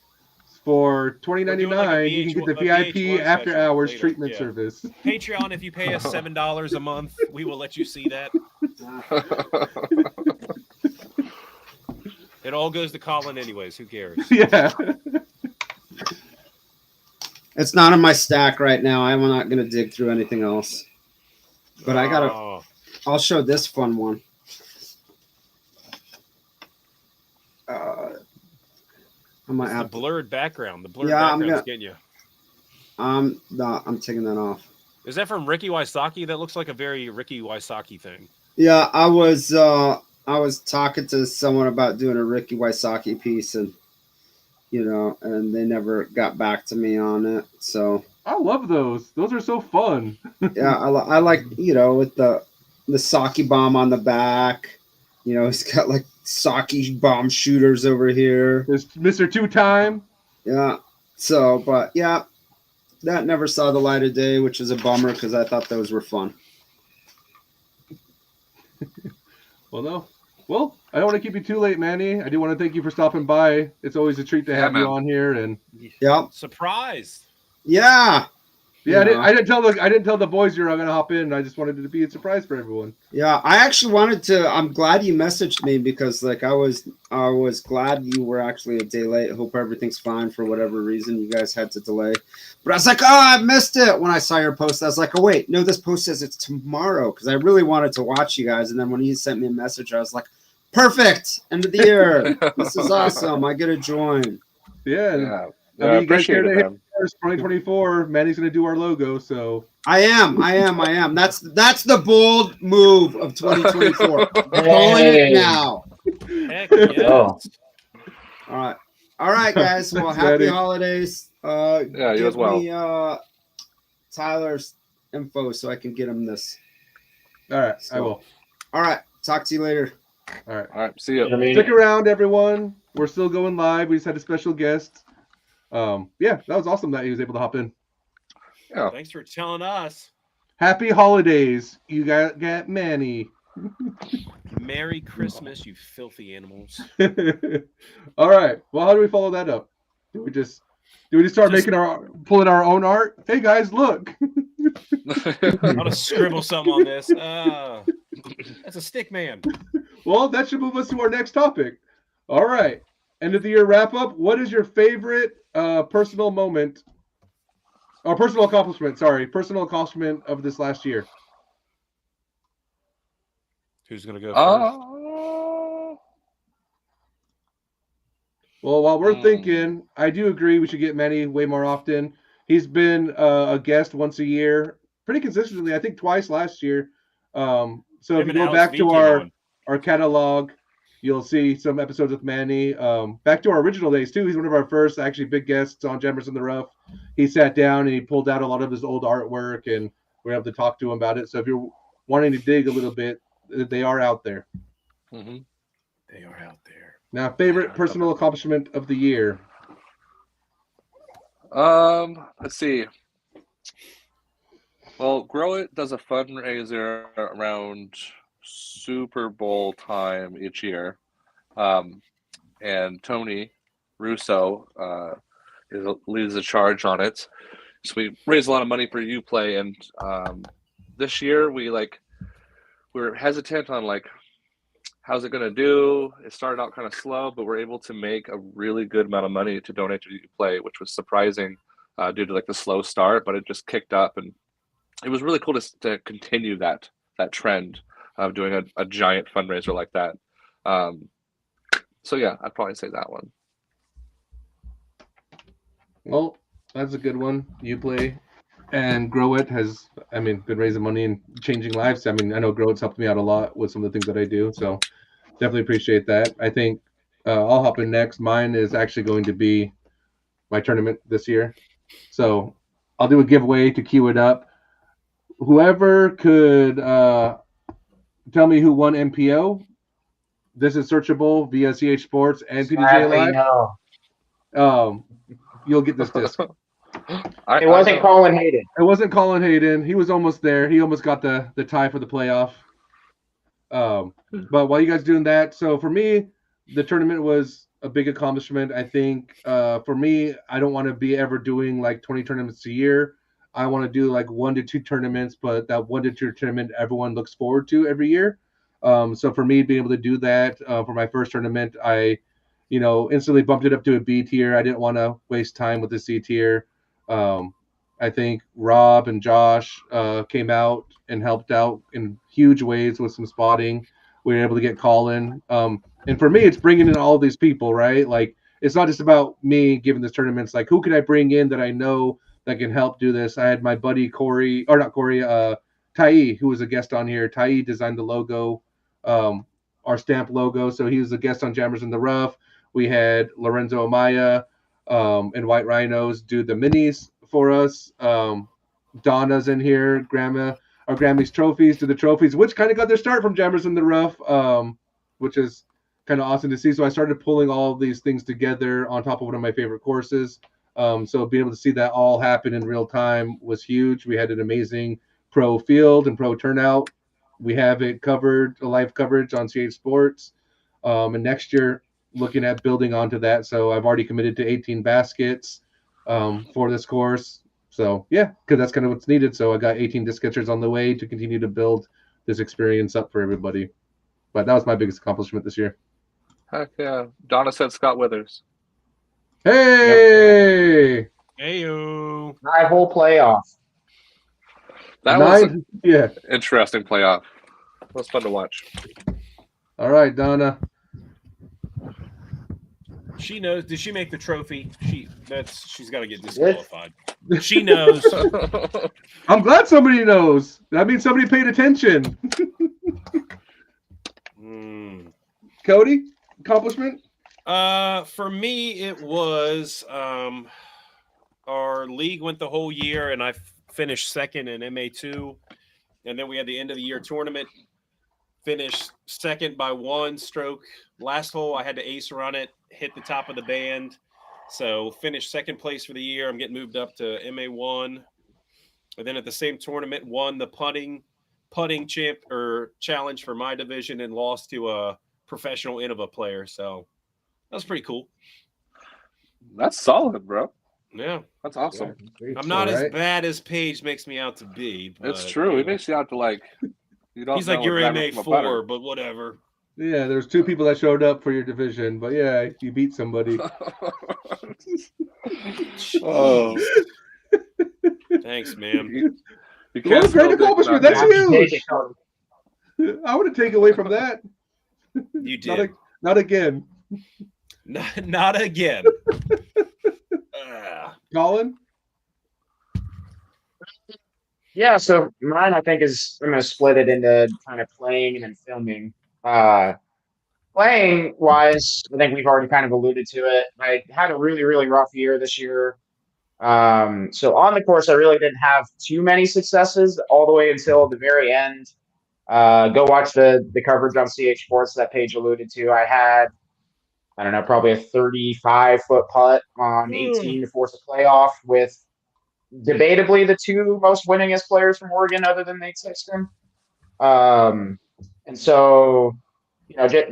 For $20.99, you can get the VH1 VIP after session hours later, treatment yeah. service. Patreon, if you pay us $7 a month, we will let you see that. It all goes to Collin anyways. Who cares? Yeah. It's not in my stack right now. I'm not gonna dig through anything else. But I gotta. Oh, I'll show this fun one. I might it's the have. blurred background. The blurred Yeah, I'm background's gonna- getting you. I'm taking that off. Is that from Ricky Wysocki? That looks like a very Ricky Wysocki thing. Yeah, I was talking to someone about doing a Ricky Wysocki piece, and and they never got back to me on it. So I love those. Those are so fun. yeah, I like with the sake bomb on the back. He's got like sake bomb shooters over here. There's Mr. Two-Time. Yeah. So, but yeah, that never saw the light of day, which is a bummer because I thought those were fun. Well, no. Well, I don't want to keep you too late, Manny. I do want to thank you for stopping by. It's always a treat to have you man. on here. And Yep. Surprise! Yeah. yeah, Yeah. I didn't tell the boys you were going to hop in. I just wanted it to be a surprise for everyone. Yeah. I actually wanted to. I'm glad you messaged me because I was glad you were actually a day late. Hope everything's fine for whatever reason you guys had to delay. But I was like, oh, I missed it when I saw your post. I was like, oh wait, no, this post says it's tomorrow because I really wanted to watch you guys. And then when you sent me a message, I was like, perfect, end of the year. This is awesome. I get to join. Yeah. Yeah. I I mean, you guys appreciate care to it, hit man. first, 2024. Manny's going to do our logo. So I am. That's the bold move of 2024. Calling it now. Heck yes. Oh. All right, guys. Well, Thanks, happy Manny. holidays. Yeah, you as well. Me, Tyler's info so I can get him this. all right, I will. All right. Talk to you later. All right. All right. See you. I mean, Stick around, everyone. We're still going live. We just had a special guest. Yeah, that was awesome that he was able to hop in. Yeah. Thanks for telling us. Happy holidays. You got Manny. Merry Christmas, you filthy animals. All right. Well, how do we follow that up? Do we just start pulling our own art? Hey guys, look. I'm gonna scribble something on this. That's a stick man. Well, that should move us to our next topic. All right. End of the year wrap up. What is your favorite personal moment or personal accomplishment? Sorry, personal accomplishment of this last year. Who's gonna go first? Well, while we're thinking, I do agree we should get Manny way more often. He's been a guest once a year, pretty consistently. I think twice last year. So if Him you and go Alex back V to came our on. catalog, you'll see some episodes with Manny. Back to our original days too. He's one of our first actually big guests on Jammers in the Rough. He sat down and he pulled out a lot of his old artwork, and we were able to talk to him about it. So if you're wanting to dig a little bit, they are out there. Mm-hmm. They are out there. Now, favorite personal accomplishment of the year. Let's see. Well, Grow It does a fundraiser around Super Bowl time each year. And Tony Russo leads the charge on it. So we raise a lot of money for Uplay, and this year we were hesitant on how's it gonna do. It started out kind of slow, but we're able to make a really good amount of money to donate to Uplay, which was surprising due to like the slow start, but it just kicked up, and it was really cool to continue that trend of doing a giant fundraiser like that. So yeah, I'd probably say that one. Well, that's a good one. You play and Grow It has, I mean, been raising money and changing lives. I mean, I know Grow It's helped me out a lot with some of the things that I do, so definitely appreciate that. I think I'll hop in next. Mine is actually going to be my tournament this year, so I'll do a giveaway to queue it up. Whoever could tell me who won MPO, this is searchable via CH Sports and PDJ Live. No. You'll get this disc. It wasn't Collin Hayden. It wasn't Collin Hayden. He was almost there. He almost got the tie for the playoff. But while you guys doing that, so for me, the tournament was a big accomplishment. I think for me, I don't want to be ever doing like 20 tournaments a year. I want to do like 1 to 2 tournaments, but that 1 to 2 tournament everyone looks forward to every year. So for me, being able to do that for my first tournament, I instantly bumped it up to a B tier. I didn't want to waste time with the C tier. I think Rob and Josh came out and helped out in huge ways with some spotting. We were able to get Collin. And for me, it's bringing in all these people, right? Like, it's not just about me giving this tournament. It's like, who can I bring in that I know that can help do this? I had my buddy Tai, who was a guest on here. Tai designed the logo, our stamp logo. So he was a guest on Jammers in the Rough. We had Lorenzo Amaya and White Rhinos do the minis for us. Donna's in here. Grammy's trophies to the trophies, which kind of got their start from Jammers in the Rough, which is kind of awesome to see. So I started pulling all of these things together on top of one of my favorite courses. So being able to see that all happen in real time was huge. We had an amazing pro field and pro turnout. We have it covered, a live coverage on CH Sports. And next year, looking at building onto that. So I've already committed to 18 baskets for this course. So yeah, because that's kind of what's needed. So I got 18 disc catchers on the way to continue to build this experience up for everybody. But that was my biggest accomplishment this year. Heck yeah. Donna said Scott Withers. Hey! Heyo. My whole playoff. That was an yeah. interesting playoff. It was fun to watch. All right, Donna. She knows. Did she make the trophy? She's got to get disqualified. She knows. I'm glad somebody knows. That means somebody paid attention. Cody, accomplishment? For me, it was our league went the whole year, and I finished second in MA2, and then we had the end of the year tournament. Finished second by 1 stroke. Last hole, I had to ace run it, hit the top of the band. So finished second place for the year. I'm getting moved up to MA1. And then at the same tournament, won the putting challenge for my division and lost to a professional Innova player. So that was pretty cool. That's solid, bro. Yeah. That's awesome. Yeah, I'm not as bad as Paige makes me out to be. But, It's true. He makes you out to like you don't. He's like, you're MA4, but whatever. Yeah, there's 2 people that showed up for your division, but yeah, you beat somebody. Oh, Thanks, man. you What a great accomplishment. That's Take huge. it, Cody. I want to take away from that. You did. Not again. Not again. Collin? Yeah, so mine I think is I'm gonna split it into kind of playing and then filming. Playing wise, I think we've already kind of alluded to it. I had a really, really rough year this year. So on the course, I really didn't have too many successes all the way until the very end. Go watch the coverage on CH Sports that Paige alluded to. I had, I don't know, probably a 35-foot putt on 18 to force a playoff with debatably the 2 most winningest players from Oregon other than Nate Sexton. And so,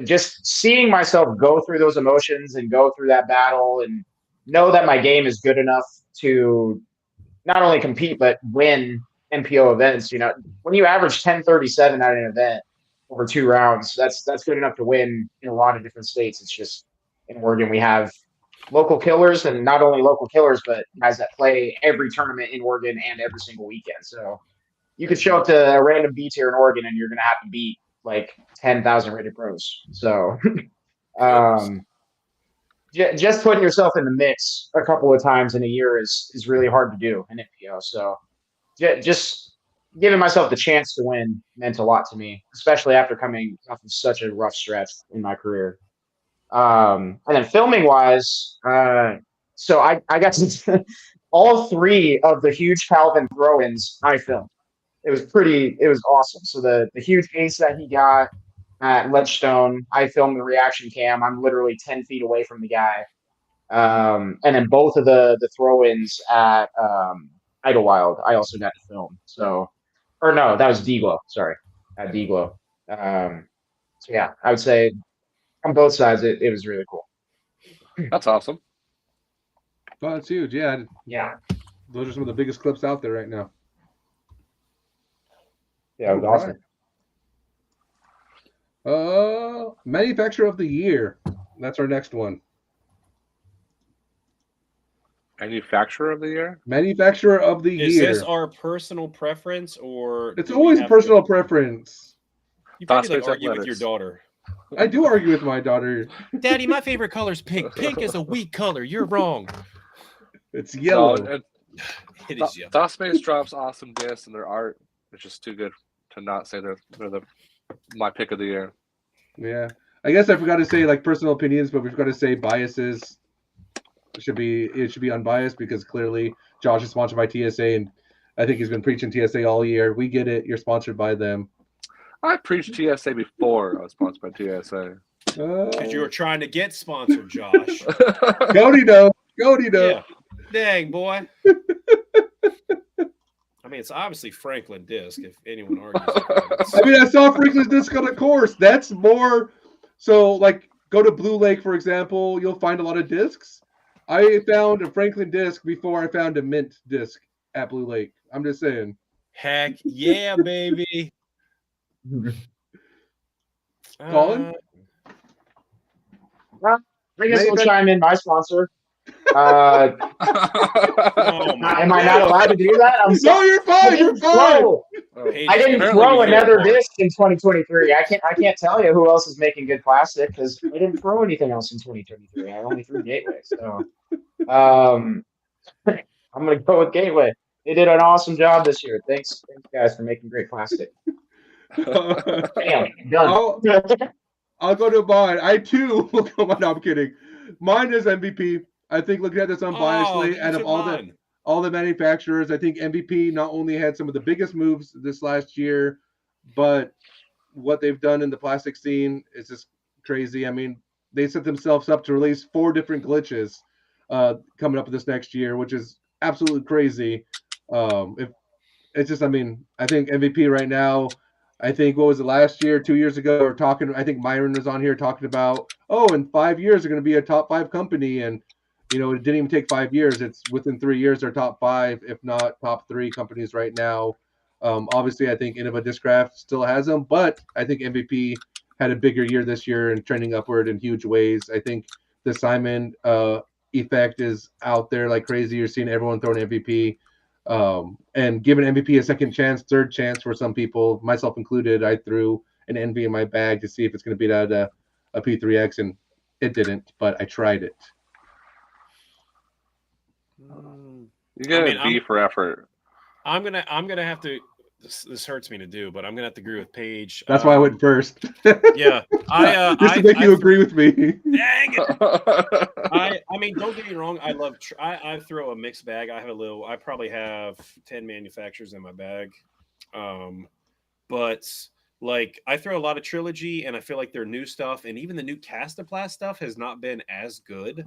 just seeing myself go through those emotions and go through that battle and know that my game is good enough to not only compete, but win MPO events. When you average 10.37 at an event over 2 rounds, that's good enough to win in a lot of different states. It's just in Oregon, we have local killers, and not only local killers, but guys that play every tournament in Oregon and every single weekend. So you could show up to a random B tier in Oregon, and you're going to have to beat like 10,000 rated pros. So just putting yourself in the mix a couple of times in a year is really hard to do in NPO. So just giving myself the chance to win meant a lot to me, especially after coming off of such a rough stretch in my career. And then filming wise, so I got to all three of the huge Calvin throw-ins I filmed. It was awesome. So the huge ace that he got at Ledgestone, I filmed the reaction cam. I'm literally 10 feet away from the guy. And then both of the throw-ins at Idlewild, I also got to film. So, or no, that was D-Glow. Sorry, at D-Glow. So yeah, I would say on both sides, it was really cool. That's awesome. Oh, that's huge. Yeah. Yeah. Those are some of the biggest clips out there right now. Yeah, it was awesome. Manufacturer of the year. That's our next one. Manufacturer of the year? Manufacturer of the year. Is this our personal preference, or it's always personal preference? You probably like argue with your daughter. I do argue with my daughter. Daddy, my favorite color is pink. Pink is a weak color. You're wrong. It's yellow. It is yellow. DOSpace drops awesome discs, and their art is just too good to not say they're my pick of the year. Yeah, I guess I forgot to say like personal opinions, but we've got to say biases. It should be unbiased because clearly Josh is sponsored by TSA, and I think he's been preaching TSA all year. We get it. You're sponsored by them. I preached TSA before I was sponsored by TSA. Because you were trying to get sponsored, Josh. Cody, no. Yeah. Dang, boy. I mean, it's obviously Franklin disc, if anyone argues. I mean, I saw Franklin's disc on a course. That's more. So, like, go to Blue Lake, for example. You'll find a lot of discs. I found a Franklin disc before I found a Mint disc at Blue Lake. I'm just saying. Heck yeah, baby. Collin? I guess we'll chime in my sponsor. Am I not allowed to do that? No, you're fine. You're fine. I didn't throw another disc in 2023. I can't tell you who else is making good plastic because I didn't throw anything else in 2023. I only threw Gateway. So I'm gonna go with Gateway. They did an awesome job this year. Thanks guys for making great plastic. Damn, done. I'll go to mine. I too will come on. No, I'm kidding. Mine is MVP. I think looking at this unbiasedly, out of all the manufacturers, I think MVP not only had some of the biggest moves this last year, but what they've done in the plastic scene is just crazy. I mean, they set themselves up to release 4 different glitches coming up this next year, which is absolutely crazy. If it's just, I mean, I think MVP right now. I think, what was it, last year, 2 years ago, or talking, I think Myron was on here talking about, in 5 years, they're going to be a top 5 company. And, it didn't even take 5 years. It's within 3 years, they're top 5, if not top 3 companies right now. Obviously, I think Innova Discraft still has them, but I think MVP had a bigger year this year and trending upward in huge ways. I think the Simon effect is out there like crazy. You're seeing everyone throwing MVP. And giving MVP a second chance, third chance for some people, myself included. I threw an NV in my bag to see if it's going to beat out a P3X, and it didn't, but I tried it. You get a B for effort. I'm gonna have to. This hurts me to do, but I'm gonna have to agree with Paige. That's why I went first. Yeah, just to make you agree with me. Dang it! I mean, don't get me wrong. I love. I throw a mixed bag. I probably have 10 manufacturers in my bag, but like I throw a lot of Trilogy, and I feel like their new stuff, and even the new Castaplast stuff, has not been as good.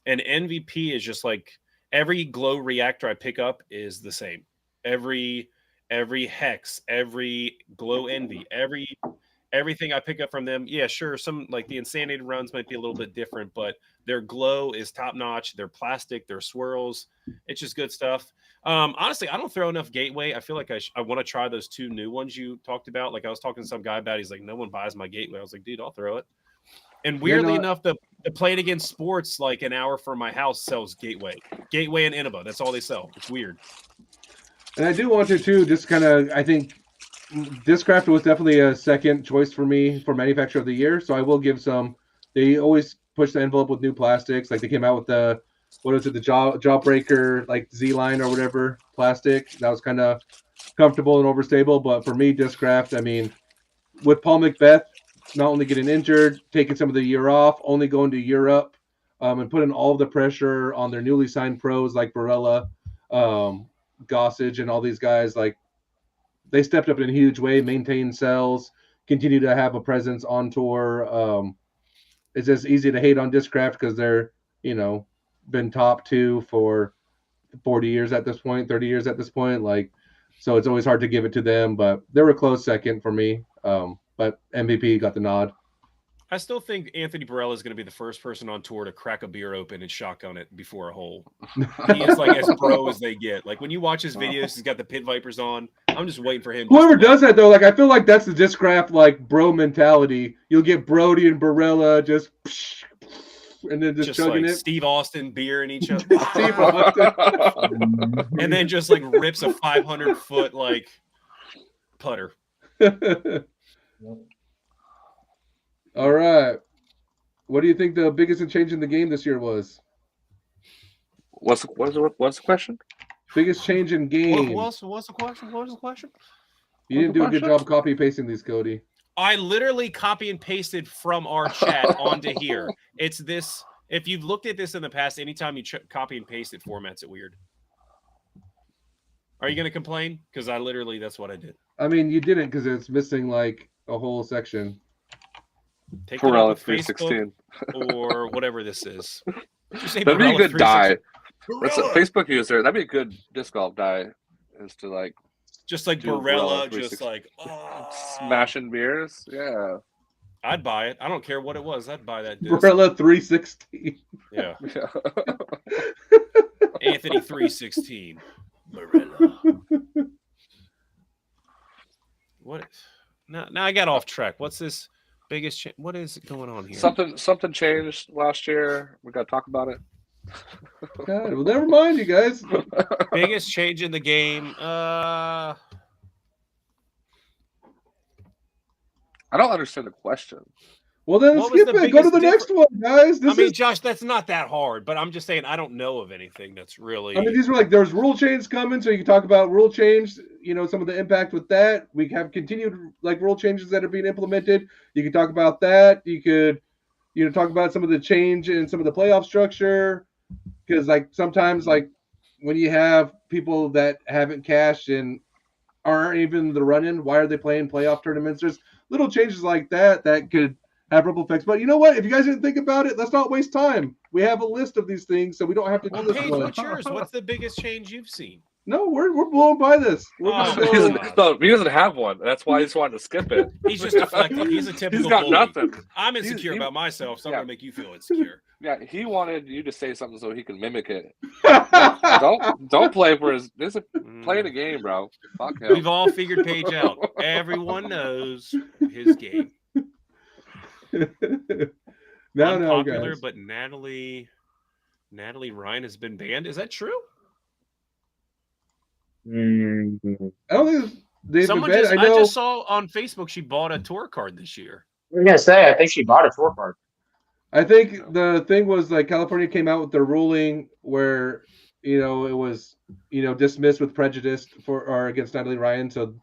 And MVP is just like every glow reactor I pick up is the same. Every hex, every glow envy, everything I pick up from them. Yeah, sure. Some like the Insanity runs might be a little bit different, but their glow is top notch. Their plastic, their swirls, it's just good stuff. Honestly, I don't throw enough Gateway. I feel like I want to try those 2 new ones you talked about. Like I was talking to some guy about, he's like, no one buys my Gateway. I was like, dude, I'll throw it. And weirdly enough, The Play It Again Sports, like an hour from my house, sells Gateway and Innova. That's all they sell. It's weird. And I do want to too, just kind of, I think Discraft was definitely a second choice for me for manufacturer of the year. So I will give some. They always push the envelope with new plastics. Like they came out with the, what is it, the Jawbreaker, like Z line or whatever plastic. That was kind of comfortable and overstable. But for me, Discraft, I mean, with Paul Macbeth not only getting injured, taking some of the year off, only going to Europe, and putting all of the pressure on their newly signed pros like Barella, Gossage, and all these guys, like they stepped up in a huge way, maintained sales, continue to have a presence on tour. It's just easy to hate on Discraft because they're, been top 2 for 40 years at this point, 30 years at this point. Like, so it's always hard to give it to them, but they were a close second for me. But MVP got the nod. I still think Anthony Barella is going to be the first person on tour to crack a beer open and shotgun it before a hole. He is like as bro as they get. Like when you watch his videos, he's got the pit vipers on. I'm just waiting for him. Whoever does that though, like I feel like that's the Discraft like bro mentality. You'll get Brody and Barella just and then just chugging like it. Steve Austin beering each other. And then just like rips a 500-foot like putter. All right. What do you think the biggest change in the game this year was? What's the question? Biggest change in game. What's the question? What was the question? You didn't do a good job copy pasting these, Cody. I literally copy and pasted from our chat onto here. It's this. If you've looked at this in the past, anytime you copy and paste it, formats it weird. Are you going to complain? Because that's what I did. I mean, you didn't because it's missing like a whole section. Take Barella 316 or whatever this is. That'd be a good die. That's a Facebook user. That'd be a good disc golf die. Is to like just like Barella, just like smashing beers. Yeah, I'd buy it. I don't care what it was. I'd buy that disc. Barella 316. Yeah. Anthony 316. Barella. What? Now I got off track. What's this? Biggest change? What is going on here? Something changed last year. We got to talk about it. God, well, never mind, you guys. Biggest change in the game. I don't understand the question. Well, then skip it. Go to the next one, guys. Josh, that's not that hard, but I'm just saying I don't know of anything that's really. I mean, these were like there's rule change coming, so you can talk about rule change. Some of the impact with that. We have continued like rule changes that are being implemented. You can talk about that. You could, talk about some of the change in some of the playoff structure, because like sometimes like when you have people that haven't cashed and aren't even the run-in, why are they playing playoff tournaments? There's little changes like that could have ripple effects. But you know what? If you guys didn't think about it, let's not waste time. We have a list of these things, so we don't have to do this Paige, one. what's yours? What's the biggest change you've seen? No, we're blowing by this. He doesn't have one. That's why he just wanted to skip it. He's just deflecting. He's a typical He's got bully. nothing. I'm insecure about myself, so I'm going to make you feel insecure. Yeah, he wanted you to say something so he can mimic it. Don't play for his. Play the game, bro. Fuck him. We've all figured Paige out. Everyone knows his game. Unpopular, guys. but Natalie Ryan has been banned. Is that true? I don't think they've been banned. I just saw on Facebook she bought a tour card this year. I was gonna say I think she bought a tour card. I think the thing was like California came out with their ruling where it was dismissed with prejudice for or against Natalie Ryan. So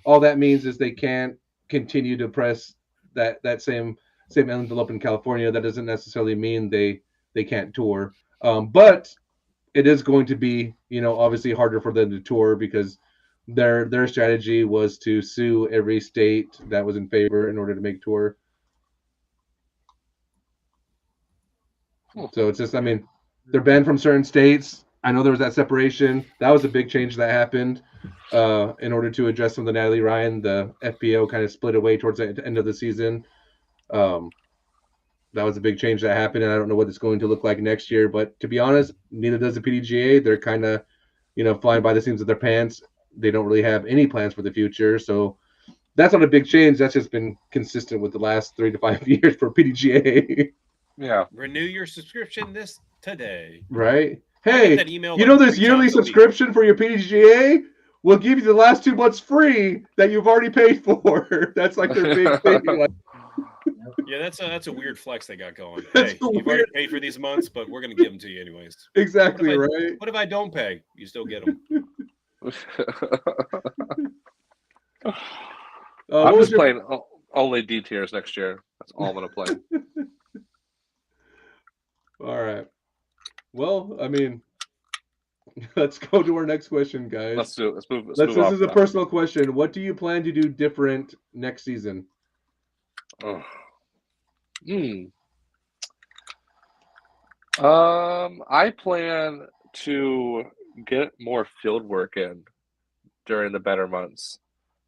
all that means is they can't continue to press that same envelope in California. That doesn't necessarily mean they can't tour. But it is going to be, obviously harder for them to tour because their strategy was to sue every state that was in favor in order to make tour. So it's just, they're banned from certain states. I know there was that separation. That was a big change that happened in order to address some of the Natalie Ryan. The FPO kind of split away towards the end of the season. That was a big change that happened, and I don't know what it's going to look like next year. But to be honest, neither does the PDGA. They're kind of, flying by the seams of their pants. They don't really have any plans for the future. So that's not a big change. That's just been consistent with the last 3 to 5 years for PDGA. Yeah. Renew your subscription today. Right? I get Hey, that email you like know this 3 yearly times a week. subscription for your PDGA will give you the last 2 months free that you've already paid for. That's like their big thing. Like, Yeah, that's a weird flex they got going. That's Hey, a you've already paid for these months, but we're gonna give them to you anyways. exactly What right. What if I don't pay? You still get them. I'm What was just your playing only D tiers next year. That's all I'm gonna play. All right. Well, I mean, let's go to our next question, guys. Let's do it. Let's move This off is a that. personal question. What do you plan to do different next season? Oh. I plan to get more field work in during the better months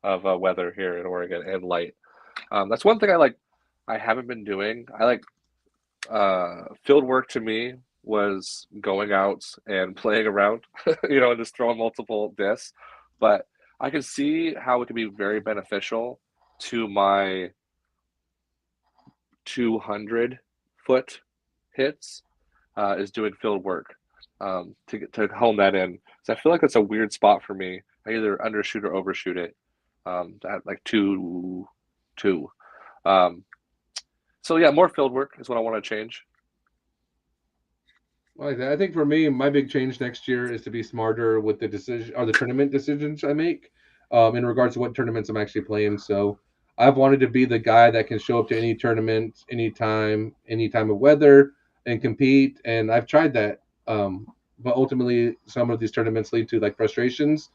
of weather here in Oregon and light. That's one thing I haven't been doing. I like field work to me was going out and playing around, and just throwing multiple discs. But I can see how it could be very beneficial to my 200-foot hits is doing field work to hone that in. So I feel like it's a weird spot for me. I either undershoot or overshoot it at like 2-2. So yeah, more field work is what I want to change. Like that. I think for me, my big change next year is to be smarter with the decision or the tournament decisions I make in regards to what tournaments I'm actually playing. So I've wanted to be the guy that can show up to any tournament, anytime of weather, and compete. And I've tried that, but ultimately, some of these tournaments lead to like frustrations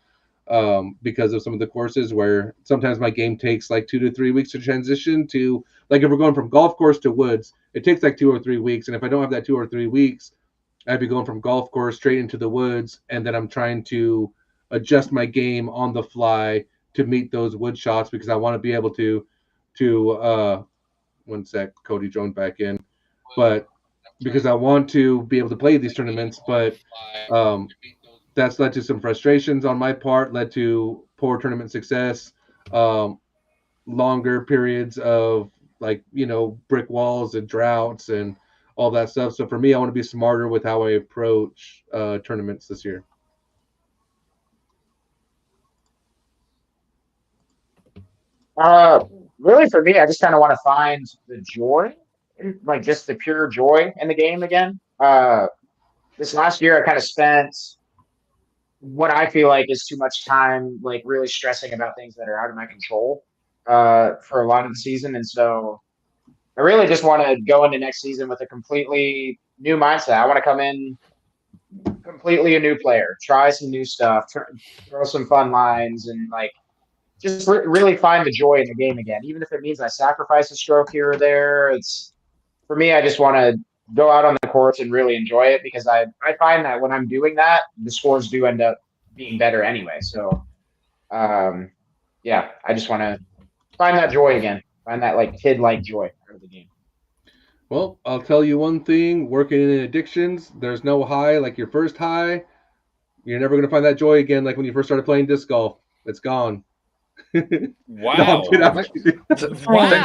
because of some of the courses where sometimes my game takes like 2 to 3 weeks to transition to. Like if we're going from golf course to woods, it takes like 2 or 3 weeks, and if I don't have that 2 or 3 weeks, I'd be going from golf course straight into the woods, and then I'm trying to adjust my game on the fly to meet those wood shots because I want to be able to one sec, Cody joined back in, but because I want to be able to play these tournaments, but that's led to some frustrations on my part, led to poor tournament success, longer periods of brick walls and droughts and all that stuff. So for me, I want to be smarter with how I approach tournaments this year. Really for me, I just kind of want to find the joy, like just the pure joy in the game again. This last year, I kind of spent what I feel like is too much time, like really stressing about things that are out of my control, for a lot of the season. And so I really just want to go into next season with a completely new mindset. I want to come in completely a new player, try some new stuff, throw some fun lines, and like just really find the joy in the game again. Even if it means I sacrifice a stroke here or there, it's for me. I just want to go out on the course and really enjoy it because I find that when I'm doing that, the scores do end up being better anyway. So, yeah, I just want to find that joy again, find that like kid like joy out of the game. Well, I'll tell you one thing, working in addictions, there's no high like your first high. You're never going to find that joy again like when you first started playing disc golf. It's gone. Wow. Thanks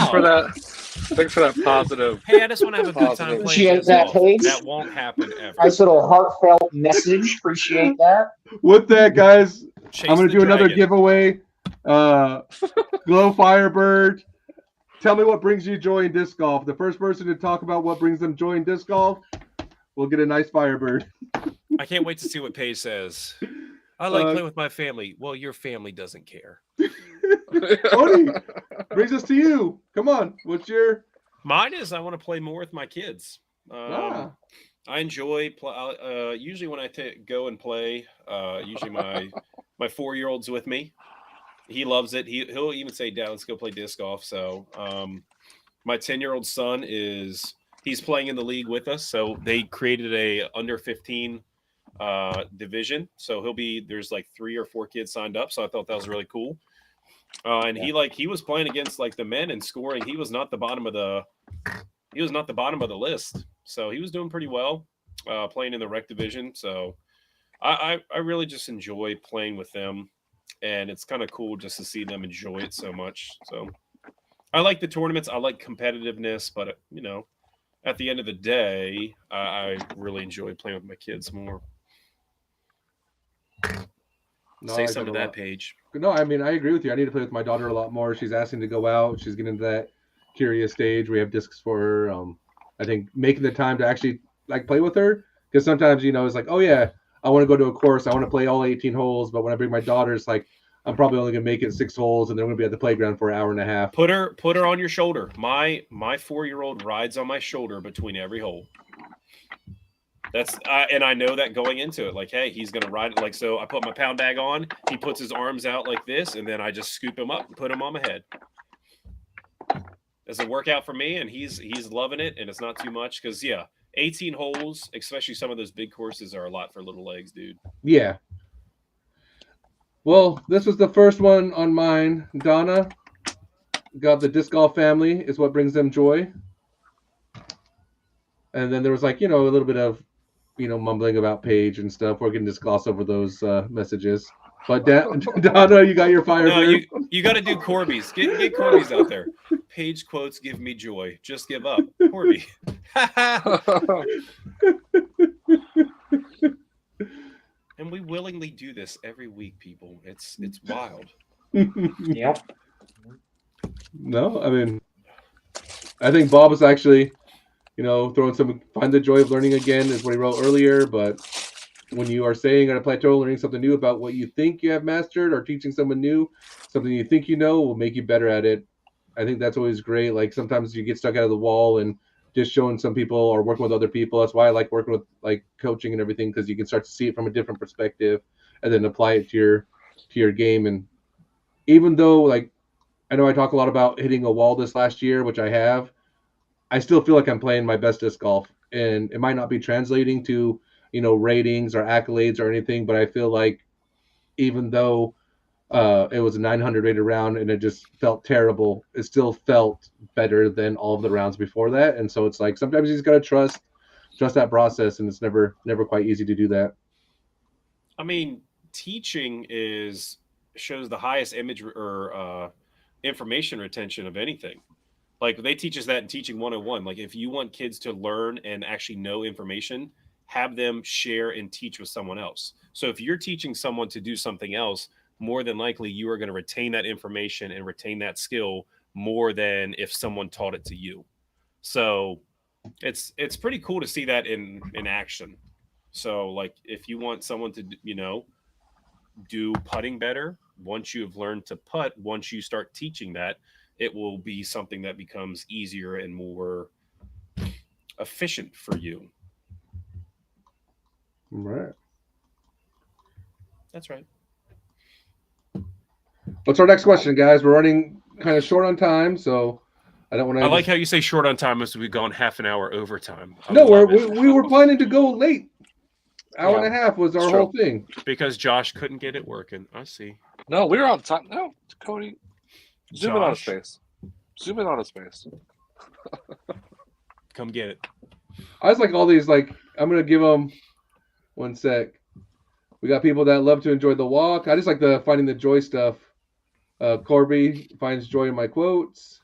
for that. Thanks for that positive. Hey, I just want to have a good time playing Appreciate disc that, golf. Paige. That won't happen ever. Nice little heartfelt message. Appreciate that. With that, guys, Chase I'm going to the do another dragon. giveaway. Glow Firebird. Tell me what brings you joy in disc golf. The first person to talk about what brings them joy in disc golf will get a nice Firebird. I can't wait to see what Paige says. I like playing with my family. Well, your family doesn't care. Cody, brings us to you. Come on. What's your... Mine is I want to play more with my kids. Ah. I enjoy usually when I go and play. Usually my 4-year-old's with me. He loves it. He'll even say, "Dad, let's go play disc golf." So my 10-year-old son he's playing in the league with us. So they created a under 15 division. So there's like 3 or 4 kids signed up. So I thought that was really cool. And he was playing against like the men and scoring. He was not the bottom of the list. So he was doing pretty well playing in the rec division. So I really just enjoy playing with them. And it's kind of cool just to see them enjoy it so much. So I like the tournaments. I like competitiveness, but at the end of the day, I really enjoy playing with my kids more. No, Say I some get of a that, lot. Paige. No, I mean I agree with you. I need to play with my daughter a lot more. She's asking to go out. She's getting into that curious stage. We have discs for her. I think making the time to actually like play with her, because sometimes it's like, oh yeah, I want to go to a course. I want to play all 18 holes. But when I bring my daughter, it's like I'm probably only gonna make it 6 holes, and then we're gonna be at the playground for an hour and a half. Put her on your shoulder. My 4-year-old rides on my shoulder between every hole. That's and I know that going into it, like, hey, he's gonna ride it. Like, so I put my pound bag on. He puts his arms out like this, and then I just scoop him up and put him on my head. It's a workout for me, and he's loving it, and it's not too much because 18 holes, especially some of those big courses, are a lot for little legs, dude. Yeah. Well, this was the first one on mine. Donna got the disc golf family is what brings them joy. And then there was like, a little bit of, mumbling about Paige and stuff. We're going to just gloss over those messages. But Donna, you got your fire. No, you got to do Corby's. Get Corby's out there. Paige quotes give me joy. Just give up, Corby. And we willingly do this every week, people. It's wild. Yep. No, I mean, I think Bob was actually, throwing some find the joy of learning again is what he wrote earlier. But when you are saying at a plateau, learning something new about what you think you have mastered, or teaching someone new something you think will make you better at it. I think that's always great. Like sometimes you get stuck out of the wall and just showing some people or working with other people. That's why I like working with like coaching and everything, because you can start to see it from a different perspective and then apply it to your game. And even though like I know I talk a lot about hitting a wall this last year, which I have, I still feel like I'm playing my best disc golf, and it might not be translating to ratings or accolades or anything, but I feel like even though it was a 900 rated round and it just felt terrible, it still felt better than all of the rounds before that. And so it's like sometimes you just gotta trust that process, and it's never quite easy to do that. I mean, teaching shows the highest image or information retention of anything. Like they teach us that in Teaching 101. Like if you want kids to learn and actually know information, have them share and teach with someone else. So if you're teaching someone to do something else, more than likely you are going to retain that information and retain that skill more than if someone taught it to you. So it's pretty cool to see that in action. So like if you want someone to do putting better, once you have learned to putt, once you start teaching that, it will be something that becomes easier and more efficient for you. Right. That's right. What's our next question, guys? We're running kind of short on time, so I don't want to. I like how you say short on time as we've gone half an hour overtime. No, we were planning to go late. Hour and a half was our whole thing. Because Josh couldn't get it working. I see. No, we were on time. No, Cody. Zoom in on his face. Zoom in on his face. Come get it. I was like all these, like, I'm going to give them 1 sec. We got people that love to enjoy the walk. I just like the finding the joy stuff. Corby finds joy in my quotes.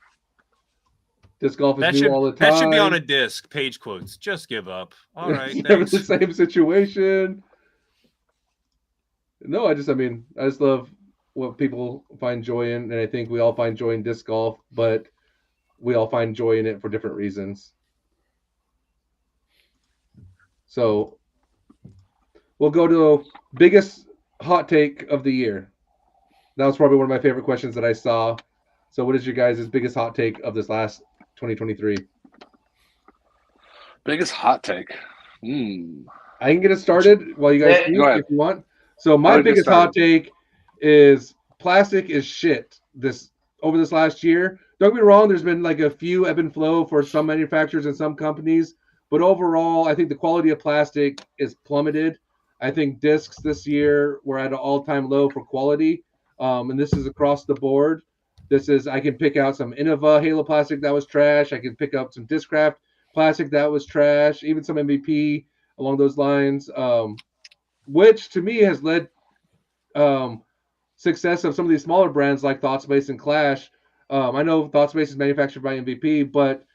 Disc golf is new all the time. That should be on a disc. Page quotes. Just give up. All right. Never the same situation. No, I just love what people find joy in, and I think we all find joy in disc golf, but we all find joy in it for different reasons. So we'll go to biggest hot take of the year. That was probably one of my favorite questions that I saw. So what is your guys' biggest hot take of this last 2023? Biggest hot take. I can get it started while you guys speak if you want. So my biggest hot take is plastic is shit over this last year. Don't get me wrong, there's been like a few ebb and flow for some manufacturers and some companies, but overall, I think the quality of plastic is plummeted. I think discs this year were at an all-time low for quality, and this is across the board. I can pick out some Innova Halo plastic that was trash. I can pick up some Discraft plastic that was trash, even some MVP along those lines, which to me has led success of some of these smaller brands like ThoughtSpace and Clash. I know ThoughtSpace is manufactured by MVP, but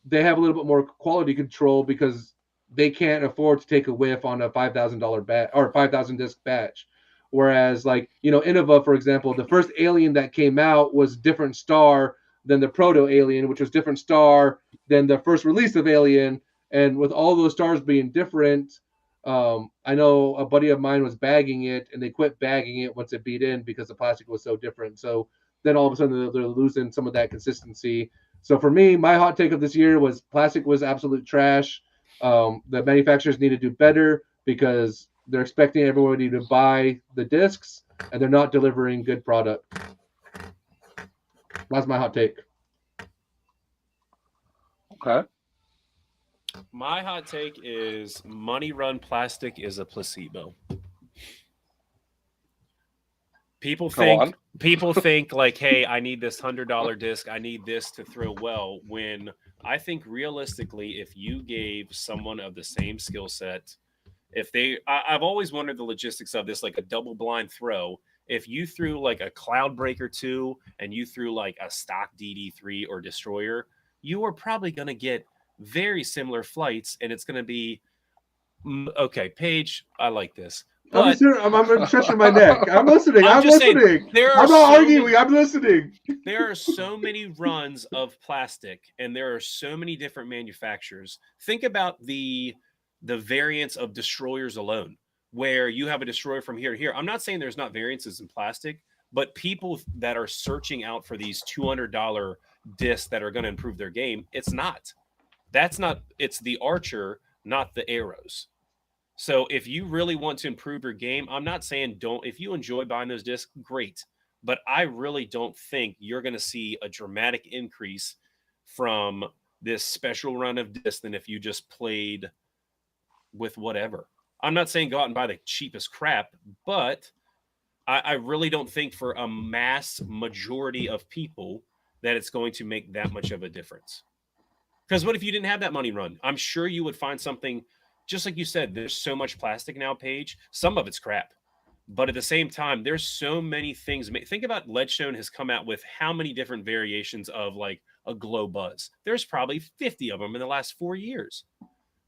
they have a little bit more quality control because they can't afford to take a whiff on a $5,000 batch or 5,000 disc batch. Whereas, like, Innova, for example, the first Alien that came out was different star than the Proto Alien, which was different star than the first release of Alien. And with all those stars being different, I know a buddy of mine was bagging it, and they quit bagging it once it beat in because the plastic was so different. So then all of a sudden they're losing some of that consistency. So for me, my hot take of this year was plastic was absolute trash. The manufacturers need to do better because they're expecting everybody to buy the discs, and they're not delivering good product. That's my hot take. Okay. My hot take is money run plastic is a placebo. People think like, hey, I need this $100 disc. I need this to throw well. When I think realistically, if you gave someone of the same skill set, I've always wondered the logistics of this, like a double blind throw. If you threw like a Cloudbreaker 2 and you threw like a stock DD3 or Destroyer, you are probably going to get very similar flights, and it's going to be okay. Paige, I like this. But I'm stretching my neck. I'm listening. I'm listening. Saying, I'm not arguing. I'm listening. There are so many runs of plastic, and there are so many different manufacturers. Think about the variants of Destroyers alone, where you have a Destroyer from here to here. I'm not saying there's not variances in plastic, but people that are searching out for these $200 discs that are going to improve their game, it's the Archer, not the Arrows. So if you really want to improve your game, I'm not saying don't. If you enjoy buying those discs, great. But I really don't think you're going to see a dramatic increase from this special run of discs than if you just played with whatever. I'm not saying go out and buy the cheapest crap, but I really don't think for a mass majority of people that it's going to make that much of a difference. Because what if you didn't have that money run? I'm sure you would find something, just like you said, there's so much plastic now, Paige. Some of it's crap. But at the same time, there's so many things. Think about Ledgestone has come out with how many different variations of like a glow buzz. There's probably 50 of them in the last 4 years.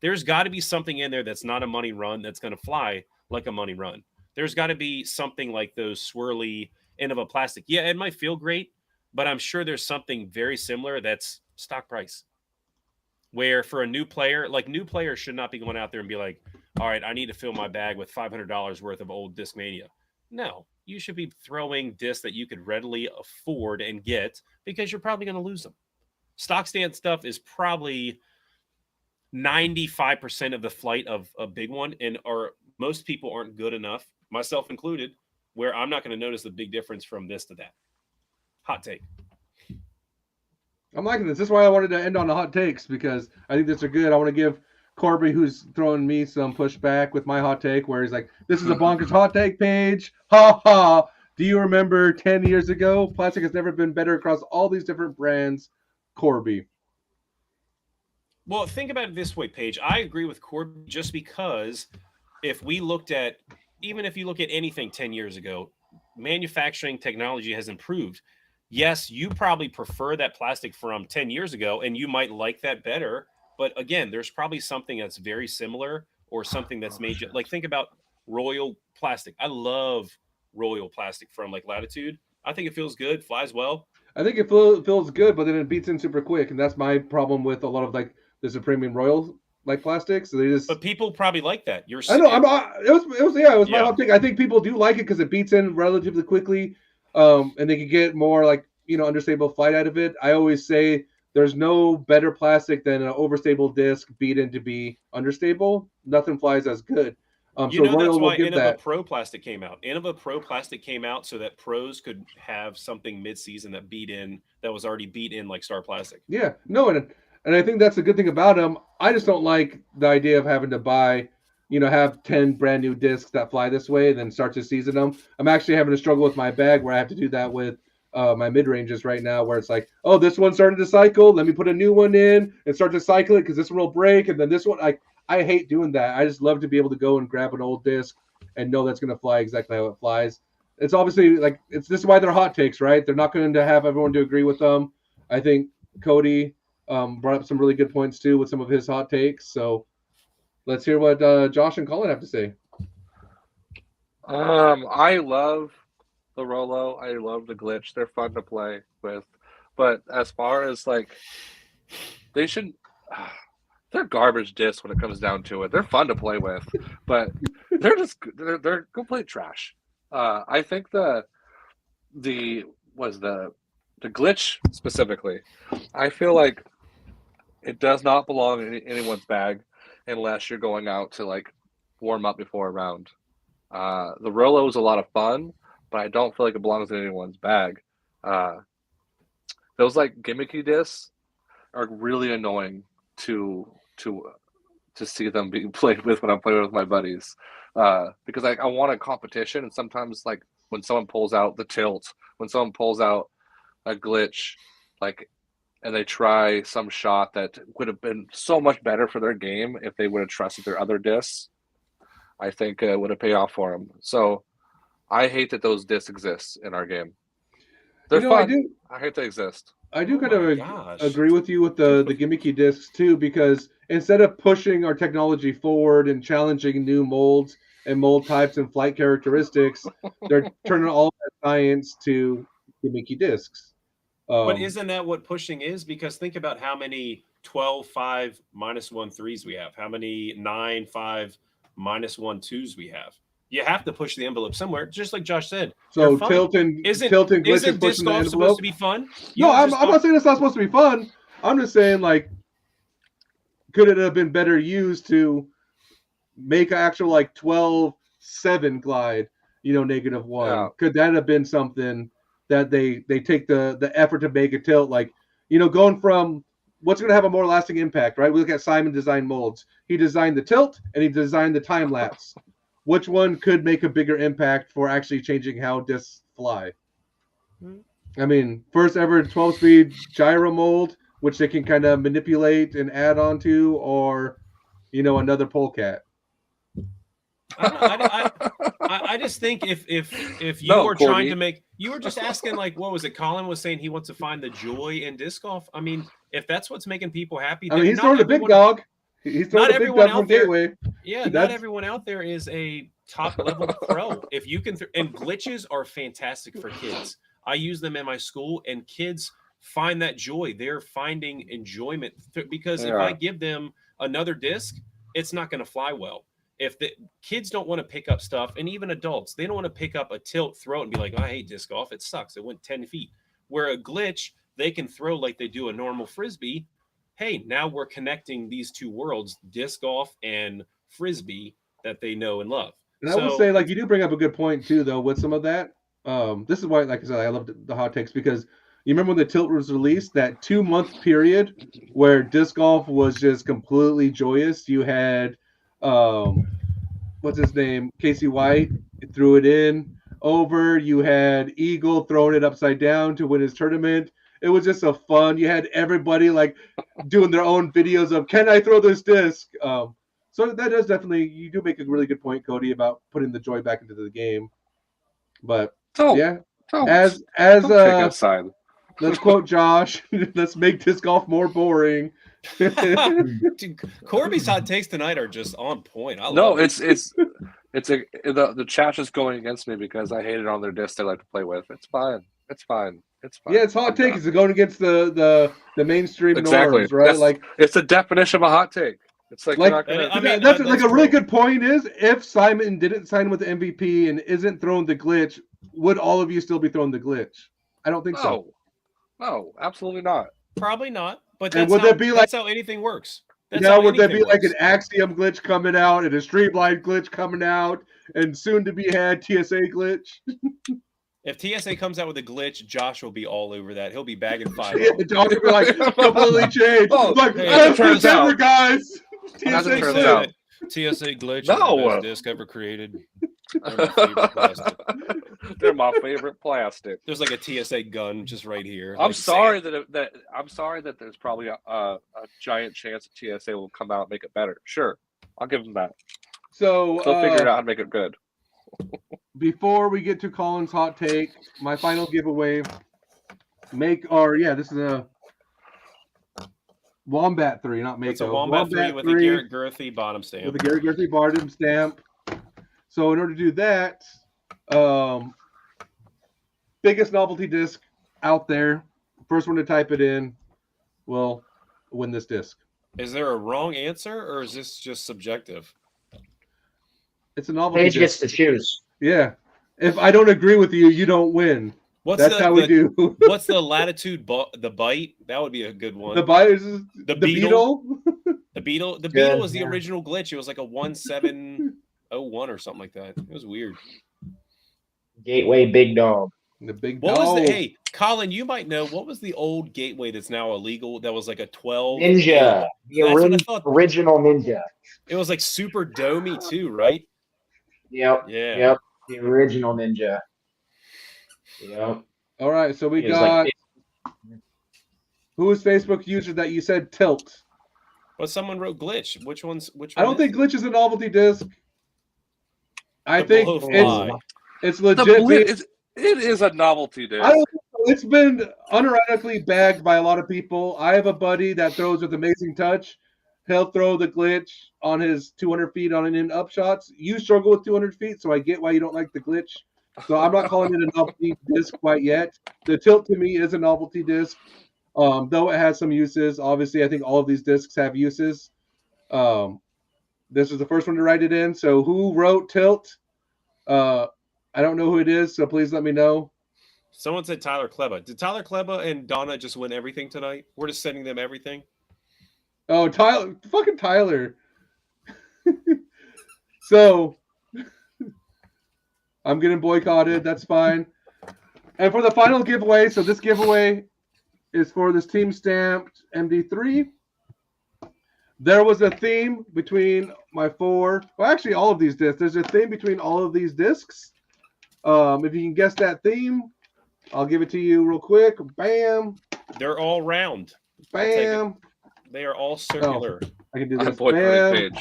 There's got to be something in there that's not a money run that's going to fly like a money run. There's got to be something like those swirly Innova plastic. Yeah, it might feel great, but I'm sure there's something very similar that's stock price. Where for a new player, like new players should not be going out there and be like, all right, I need to fill my bag with $500 worth of old Discmania. No, you should be throwing discs that you could readily afford and get because you're probably going to lose them. Stock stand stuff is probably 95% of the flight of a big one, and most people aren't good enough, myself included, where I'm not going to notice the big difference from this to that. Hot take. I'm liking this. This is why I wanted to end on the hot takes, because I think this are good. I want to give Corby, who's throwing me some pushback with my hot take, where he's like, this is a bonkers hot take page. Ha ha. Do you remember 10 years ago? Plastic has never been better across all these different brands. Corby. Well, think about it this way, Paige. I agree with Corby just because if you look at anything 10 years ago, manufacturing technology has improved. Yes, you probably prefer that plastic from 10 years ago, and you might like that better. But again, there's probably something that's very similar or something that's made you, like, think about Royal plastic. I love Royal plastic from like Latitude. I think it feels good, flies well. I think it feels good, but then it beats in super quick, and that's my problem with a lot of like the premium Royal like plastics. So they just. But people probably like that. I know. It was my hot take. I think people do like it because it beats in relatively quickly. And they can get more like, understable flight out of it. I always say there's no better plastic than an overstable disc beat in to be understable. Nothing flies as good. That's why Innova Pro plastic came out. Innova Pro plastic came out so that pros could have something mid-season that was already beat in like Star Plastic. Yeah, no, and I think that's the good thing about them. I just don't like the idea of having to buy, have 10 brand new discs that fly this way, then start to season them. I'm actually having to struggle with my bag where I have to do that with my mid-ranges right now, where it's like, oh, this one started to cycle. Let me put a new one in and start to cycle it because this one will break. And then this one, I hate doing that. I just love to be able to go and grab an old disc and know that's going to fly exactly how it flies. It's obviously this is why they're hot takes, right? They're not going to have everyone to agree with them. I think Cody brought up some really good points too with some of his hot takes. So let's hear what Josh and Collin have to say. I love the Rolo. I love the glitch. They're fun to play with. But as far as like, they should. They're garbage discs when it comes down to it. They're fun to play with, but they're complete trash. I think the glitch specifically. I feel like it does not belong in anyone's bag unless you're going out to like warm up before a round. The Rolo is a lot of fun, but I don't feel like it belongs in anyone's bag. Those like gimmicky discs are really annoying to see them being played with when I'm playing with my buddies, because I want a competition, and sometimes like when someone pulls out the tilt, when someone pulls out a glitch, like, and they try some shot that would have been so much better for their game if they would have trusted their other discs, I think it would have paid off for them. So I hate that those discs exist in our game. They're fun. I hate they exist. I do kind of agree with you with the gimmicky discs too, because instead of pushing our technology forward and challenging new molds and mold types and flight characteristics, they're turning all that science to gimmicky discs. But isn't that what pushing is? Because think about how many 12-5 -1 threes we have, how many 9-5 -1 twos we have. You have to push the envelope somewhere, just like Josh said. So tilt and glitch isn't disc golf supposed to be fun? No, I'm not saying it's not supposed to be fun. I'm just saying, like, could it have been better used to make an actual like 12-7 glide, -1? Yeah. Could that have been something that they take the effort to make a tilt, like, going from what's going to have a more lasting impact, right? We look at Simon design molds. He designed the tilt and he designed the time lapse. Which one could make a bigger impact for actually changing how discs fly? I mean, first ever 12-speed gyro mold, which they can kind of manipulate and add onto, or, another polecat. I just think if you were trying to make, you were just asking, like, what was it? Collin was saying he wants to find the joy in disc golf. I mean, if that's what's making people happy, I mean, he's throwing the big dog. He's throwing the big dog from Gateway. Yeah, not everyone out there is a top level pro. If you can, and glitches are fantastic for kids. I use them in my school, and kids find that joy. They're finding enjoyment because if I give them another disc, it's not going to fly well. If the kids don't want to pick up stuff, and even adults, they don't want to pick up a tilt, throw it, and be like, I hate disc golf. It sucks. It went 10 feet. Where a glitch, they can throw like they do a normal Frisbee. Hey, now we're connecting these two worlds, disc golf and Frisbee, that they know and love. And I will say, like, you do bring up a good point, too, though, with some of that. This is why, like I said, I love the hot takes, because you remember when the tilt was released, that 2-month period where disc golf was just completely joyous. You had, what's his name? Casey White threw it in over. You had Eagle throwing it upside down to win his tournament. It was just a fun. You had everybody like doing their own videos of, can I throw this disc? So that does definitely, you do make a really good point, Cody, about putting the joy back into the game. But as let's quote Josh, let's make disc golf more boring. Dude, Corby's hot takes tonight are just on point. The chat is going against me because I hate it on their disc they like to play with. It's fine. Yeah, it's hot take. It's going against the mainstream norms, right? It's the definition of a hot take. It's like that's like a really good point. Is if Simon didn't sign with the MVP and isn't throwing the glitch, would all of you still be throwing the glitch? I don't think so. No, absolutely not. Probably not. But that's how anything works. Would there be like an Axiom glitch coming out and a Streamline glitch coming out and soon to be had TSA glitch? If TSA comes out with a glitch, Josh will be all over that. He'll be bagging 5. Yeah, Josh will be like, completely changed. Guys. TSA glitch. TSA glitch is the best disc ever created. They're my favorite plastic. There's like a TSA gun just right here. I'm sorry that there's probably a giant chance that TSA will come out and make it better. Sure, I'll give them that. So they'll figure out how to make it good. Before we get to Collin's hot take, my final giveaway. This is Wombat 3, not Mako. It's a Wombat 3 with a Garrett Girthy bottom stamp. With a Garrett Girthy bottom stamp. So in order to do that, biggest novelty disc out there. First one to type it in will win this disc. Is there a wrong answer, or is this just subjective? It's a novelty Paige disc. gets to choose. Yeah. If I don't agree with you, you don't win. That's how we do. What's the latitude? The bite? That would be a good one. The bite is the beetle. The beetle. The beetle was the original glitch. It was like a 1701 or something like that. It was weird. Gateway Big Dog. The big what dog. Was the, hey, Collin, you might know, what was the old gateway that's now illegal that was like a 12? Ninja. The original Ninja. It was like super domey too, right? Yep. Yeah. Yep. The original Ninja. Yep. All right, so we got who is Facebook user that you said tilt? Well, someone wrote glitch. Which one? I don't think glitch is a novelty disc. I think it's legit. It is a novelty disc. I don't know. It's been unironically bagged by a lot of people. I have a buddy that throws with amazing touch. He'll throw the glitch on his 200 feet on an in-up shots. You struggle with 200 feet, so I get why you don't like the glitch. So I'm not calling it a novelty disc quite yet. The tilt to me is a novelty disc, though it has some uses. Obviously, I think all of these discs have uses. This is the first one to write it in. So who wrote tilt? I don't know who it is, so please let me know. Someone said Tyler Kleba. Did Tyler Kleba and Donna just win everything tonight? We're just sending them everything. Oh, Tyler, fucking Tyler. So I'm getting boycotted. That's fine. And for the final giveaway, so this giveaway is for this team stamped MD3. There was a theme between my four. Well, actually, all of these discs. There's a theme between all of these discs. If you can guess that theme, I'll give it to you real quick. Bam. They're all round. Bam. They are all circular. Oh, I can do this. Bam.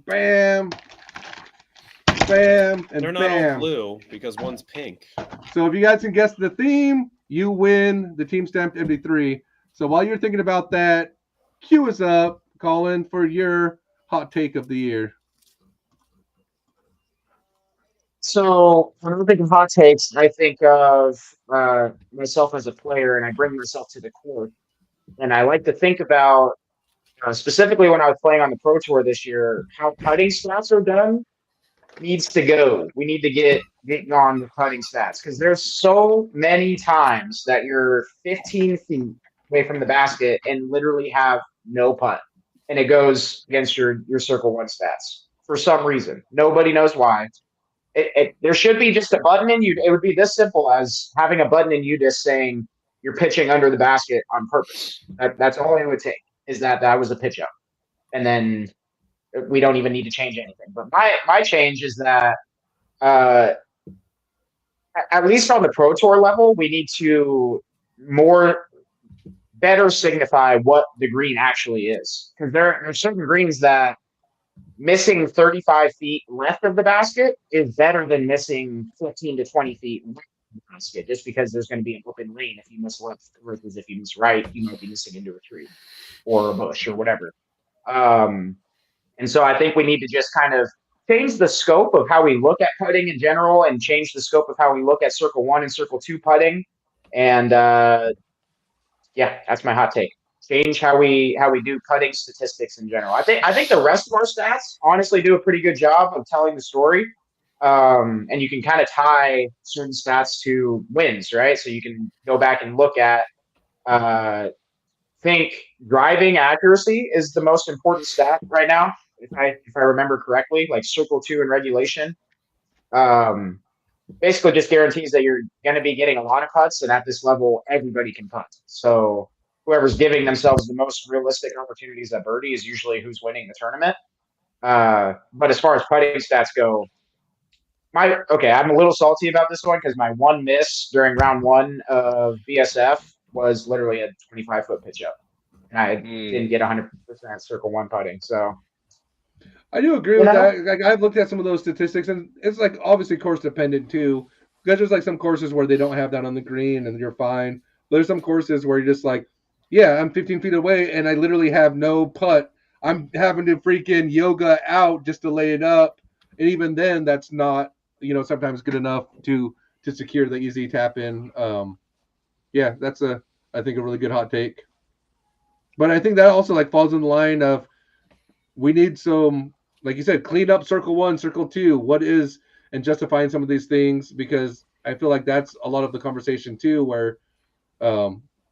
Bam. Bam. And they're not bam. all blue because one's pink. So if you guys can guess the theme, you win the team stamped MD3. So while you're thinking about that, cue us up, Collin, for your hot take of the year. So when I think of hot takes, I think of myself as a player, and I bring myself to the court. And I like to think about, specifically when I was playing on the Pro Tour this year, how putting stats are done needs to go. We need to get on the putting stats because there's so many times that you're 15 feet away from the basket and literally have no putt. And it goes against your circle one stats for some reason. Nobody knows why. There should be just a button in you. It would be this simple as having a button in UDIS saying you're pitching under the basket on purpose. That's all it would take, is that was a pitch up. And then we don't even need to change anything. But my change is that at least on the Pro Tour level, we need to better signify what the green actually is. Because there are certain greens that missing 35 feet left of the basket is better than missing 15 to 20 feet left of the basket, just because there's going to be an open lane if you miss left versus if you miss right, you might be missing into a tree or a bush or whatever. And so I think we need to just kind of change the scope of how we look at putting in general and change the scope of how we look at circle one and circle two putting. And yeah, that's my hot take. Change how we do putting statistics in general. I think the rest of our stats honestly do a pretty good job of telling the story. And you can kind of tie certain stats to wins, right? So you can go back and look at think driving accuracy is the most important stat right now, if I remember correctly, like circle two in regulation. Basically just guarantees that you're going to be getting a lot of putts, and at this level, everybody can putt. So whoever's giving themselves the most realistic opportunities at birdie is usually who's winning the tournament. But as far as putting stats go, I'm a little salty about this one because my one miss during round one of BSF was literally a 25-foot pitch up, and I didn't get 100% circle one putting. So I do agree with that. Like, I've looked at some of those statistics, and it's like obviously course dependent too. Because there's like some courses where they don't have that on the green, and you're fine. But there's some courses where you're just like, yeah, I'm 15 feet away and I literally have no putt. I'm having to freaking yoga out just to lay it up. And even then, that's not, sometimes good enough to secure the easy tap in. Yeah, that's I think a really good hot take. But I think that also like falls in the line of we need some, like you said, clean up circle 1, circle 2. What is, and justifying some of these things, because I feel like that's a lot of the conversation too, where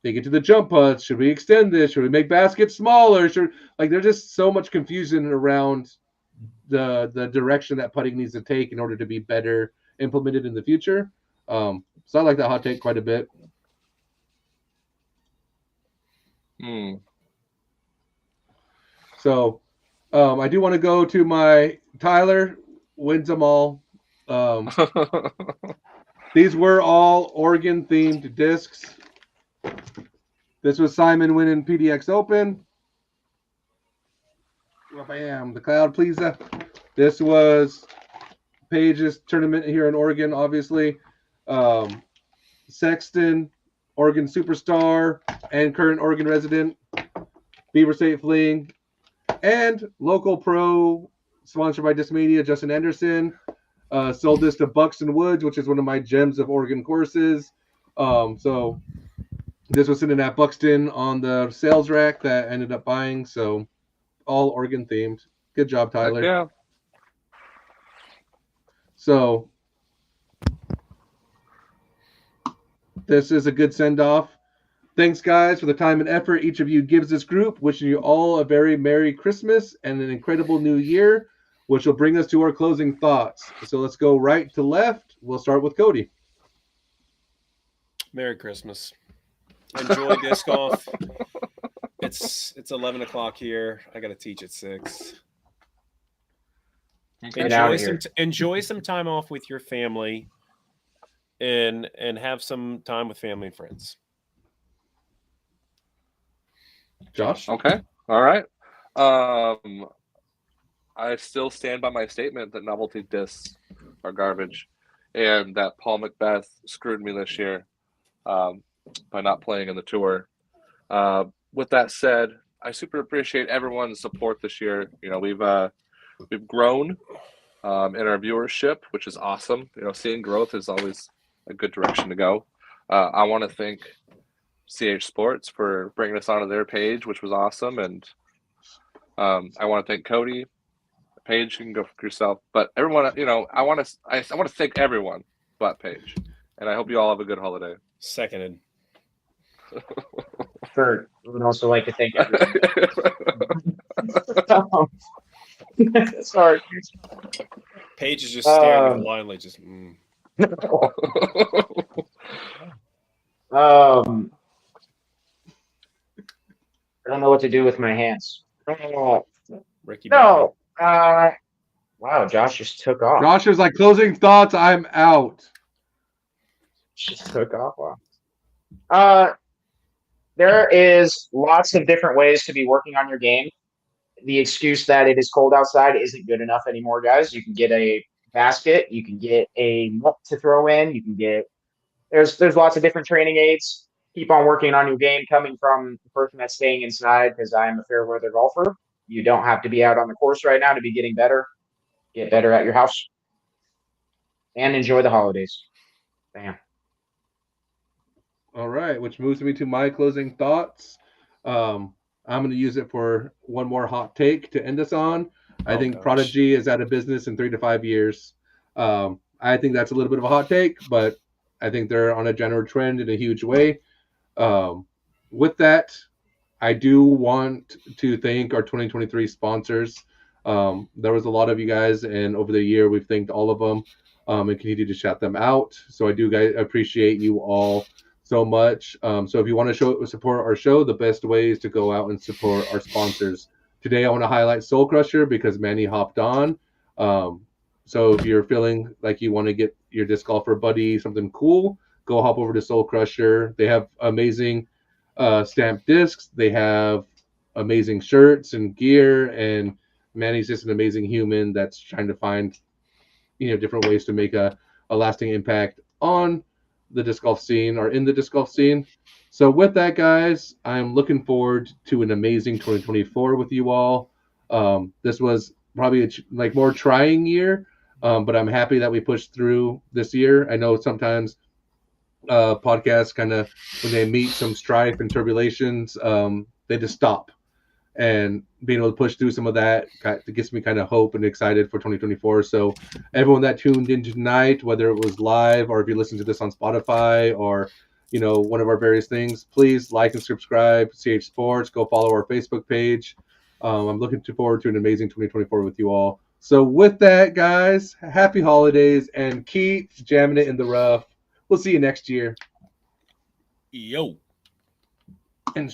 they get to the jump putts. Should we extend this? Should we make baskets smaller? There's just so much confusion around the direction that putting needs to take in order to be better implemented in the future. So I like that hot take quite a bit. So I do want to go to my Tyler wins them all. These were all Oregon themed discs. This was Simon winning PDX Open. Bam, the cloud, please. This was Paige's tournament here in Oregon, obviously. Sexton, Oregon superstar, and current Oregon resident. Beaver State Fling, and local pro, sponsored by Discmania, Justin Anderson. Sold this to Buxton Woods, which is one of my gems of Oregon courses. So this was sitting at Buxton on the sales rack that I ended up buying. So all Oregon themed. Good job, Tyler. Yeah. So this is a good send off. Thanks, guys, for the time and effort each of you gives this group. Wishing you all a very Merry Christmas and an incredible New Year, which will bring us to our closing thoughts. So let's go right to left. We'll start with Cody. Merry Christmas. Enjoy disc golf. It's 11 o'clock here. I got to teach at 6. Enjoy some time off with your family, and have some time with family and friends. Josh? Okay. All right. I still stand by my statement that novelty discs are garbage, and that Paul Macbeth screwed me this year by not playing in the tour. With that said, I super appreciate everyone's support this year. We've grown in our viewership, which is awesome. Seeing growth is always a good direction to go. I want to thank CH Sports for bringing us onto their page, which was awesome, and I want to thank Cody. Paige, you can go for yourself, but everyone, I want to thank everyone but Paige, and I hope you all have a good holiday. Seconded. Sure. We would also like to thank everyone. Sorry. Paige is just staring blindly, just. I don't know what to do with my hands. Ricky. No. Wow, Josh just took off. Josh is like, closing thoughts, I'm out. Just took off. Wow. There is lots of different ways to be working on your game. The excuse that it is cold outside isn't good enough anymore, guys. You can get a basket. You can get a net to throw in. You can get there's lots of different training aids. Keep on working on your game. Coming from the person that's staying inside, because I am a fair weather golfer. You don't have to be out on the course right now to be getting better. Get better at your house. And enjoy the holidays. Bam. All right, which moves me to my closing thoughts. I'm going to use it for one more hot take to end us on. I think gosh. Prodigy is out of business in 3 to 5 years. I think that's a little bit of a hot take, but I think they're on a general trend in a huge way. With that, I do want to thank our 2023 sponsors. There was a lot of you guys, and over the year, we've thanked all of them and continue to shout them out. So I do appreciate you all so much. So if you want to support our show, the best way is to go out and support our sponsors. Today, I want to highlight Soul Crusher because Manny hopped on. So if you're feeling like you want to get your disc golfer buddy something cool, go hop over to Soul Crusher. They have amazing stamped discs. They have amazing shirts and gear, and Manny's just an amazing human that's trying to find different ways to make a lasting impact on the disc golf scene or in the disc golf scene. So with that, guys, I'm looking forward to an amazing 2024 with you all. This was probably a more trying year, but I'm happy that we pushed through this year. I know sometimes podcasts kind of, when they meet some strife and turbulations, they just stop. And being able to push through some of that gets me kind of hope and excited for 2024. So everyone that tuned in tonight, whether it was live or if you listen to this on Spotify or one of our various things, please like and subscribe. CH Sports, go follow our Facebook page. I'm looking forward to an amazing 2024 with you all. So with that, guys, happy holidays and keep jamming it in the rough. We'll see you next year. Yo. And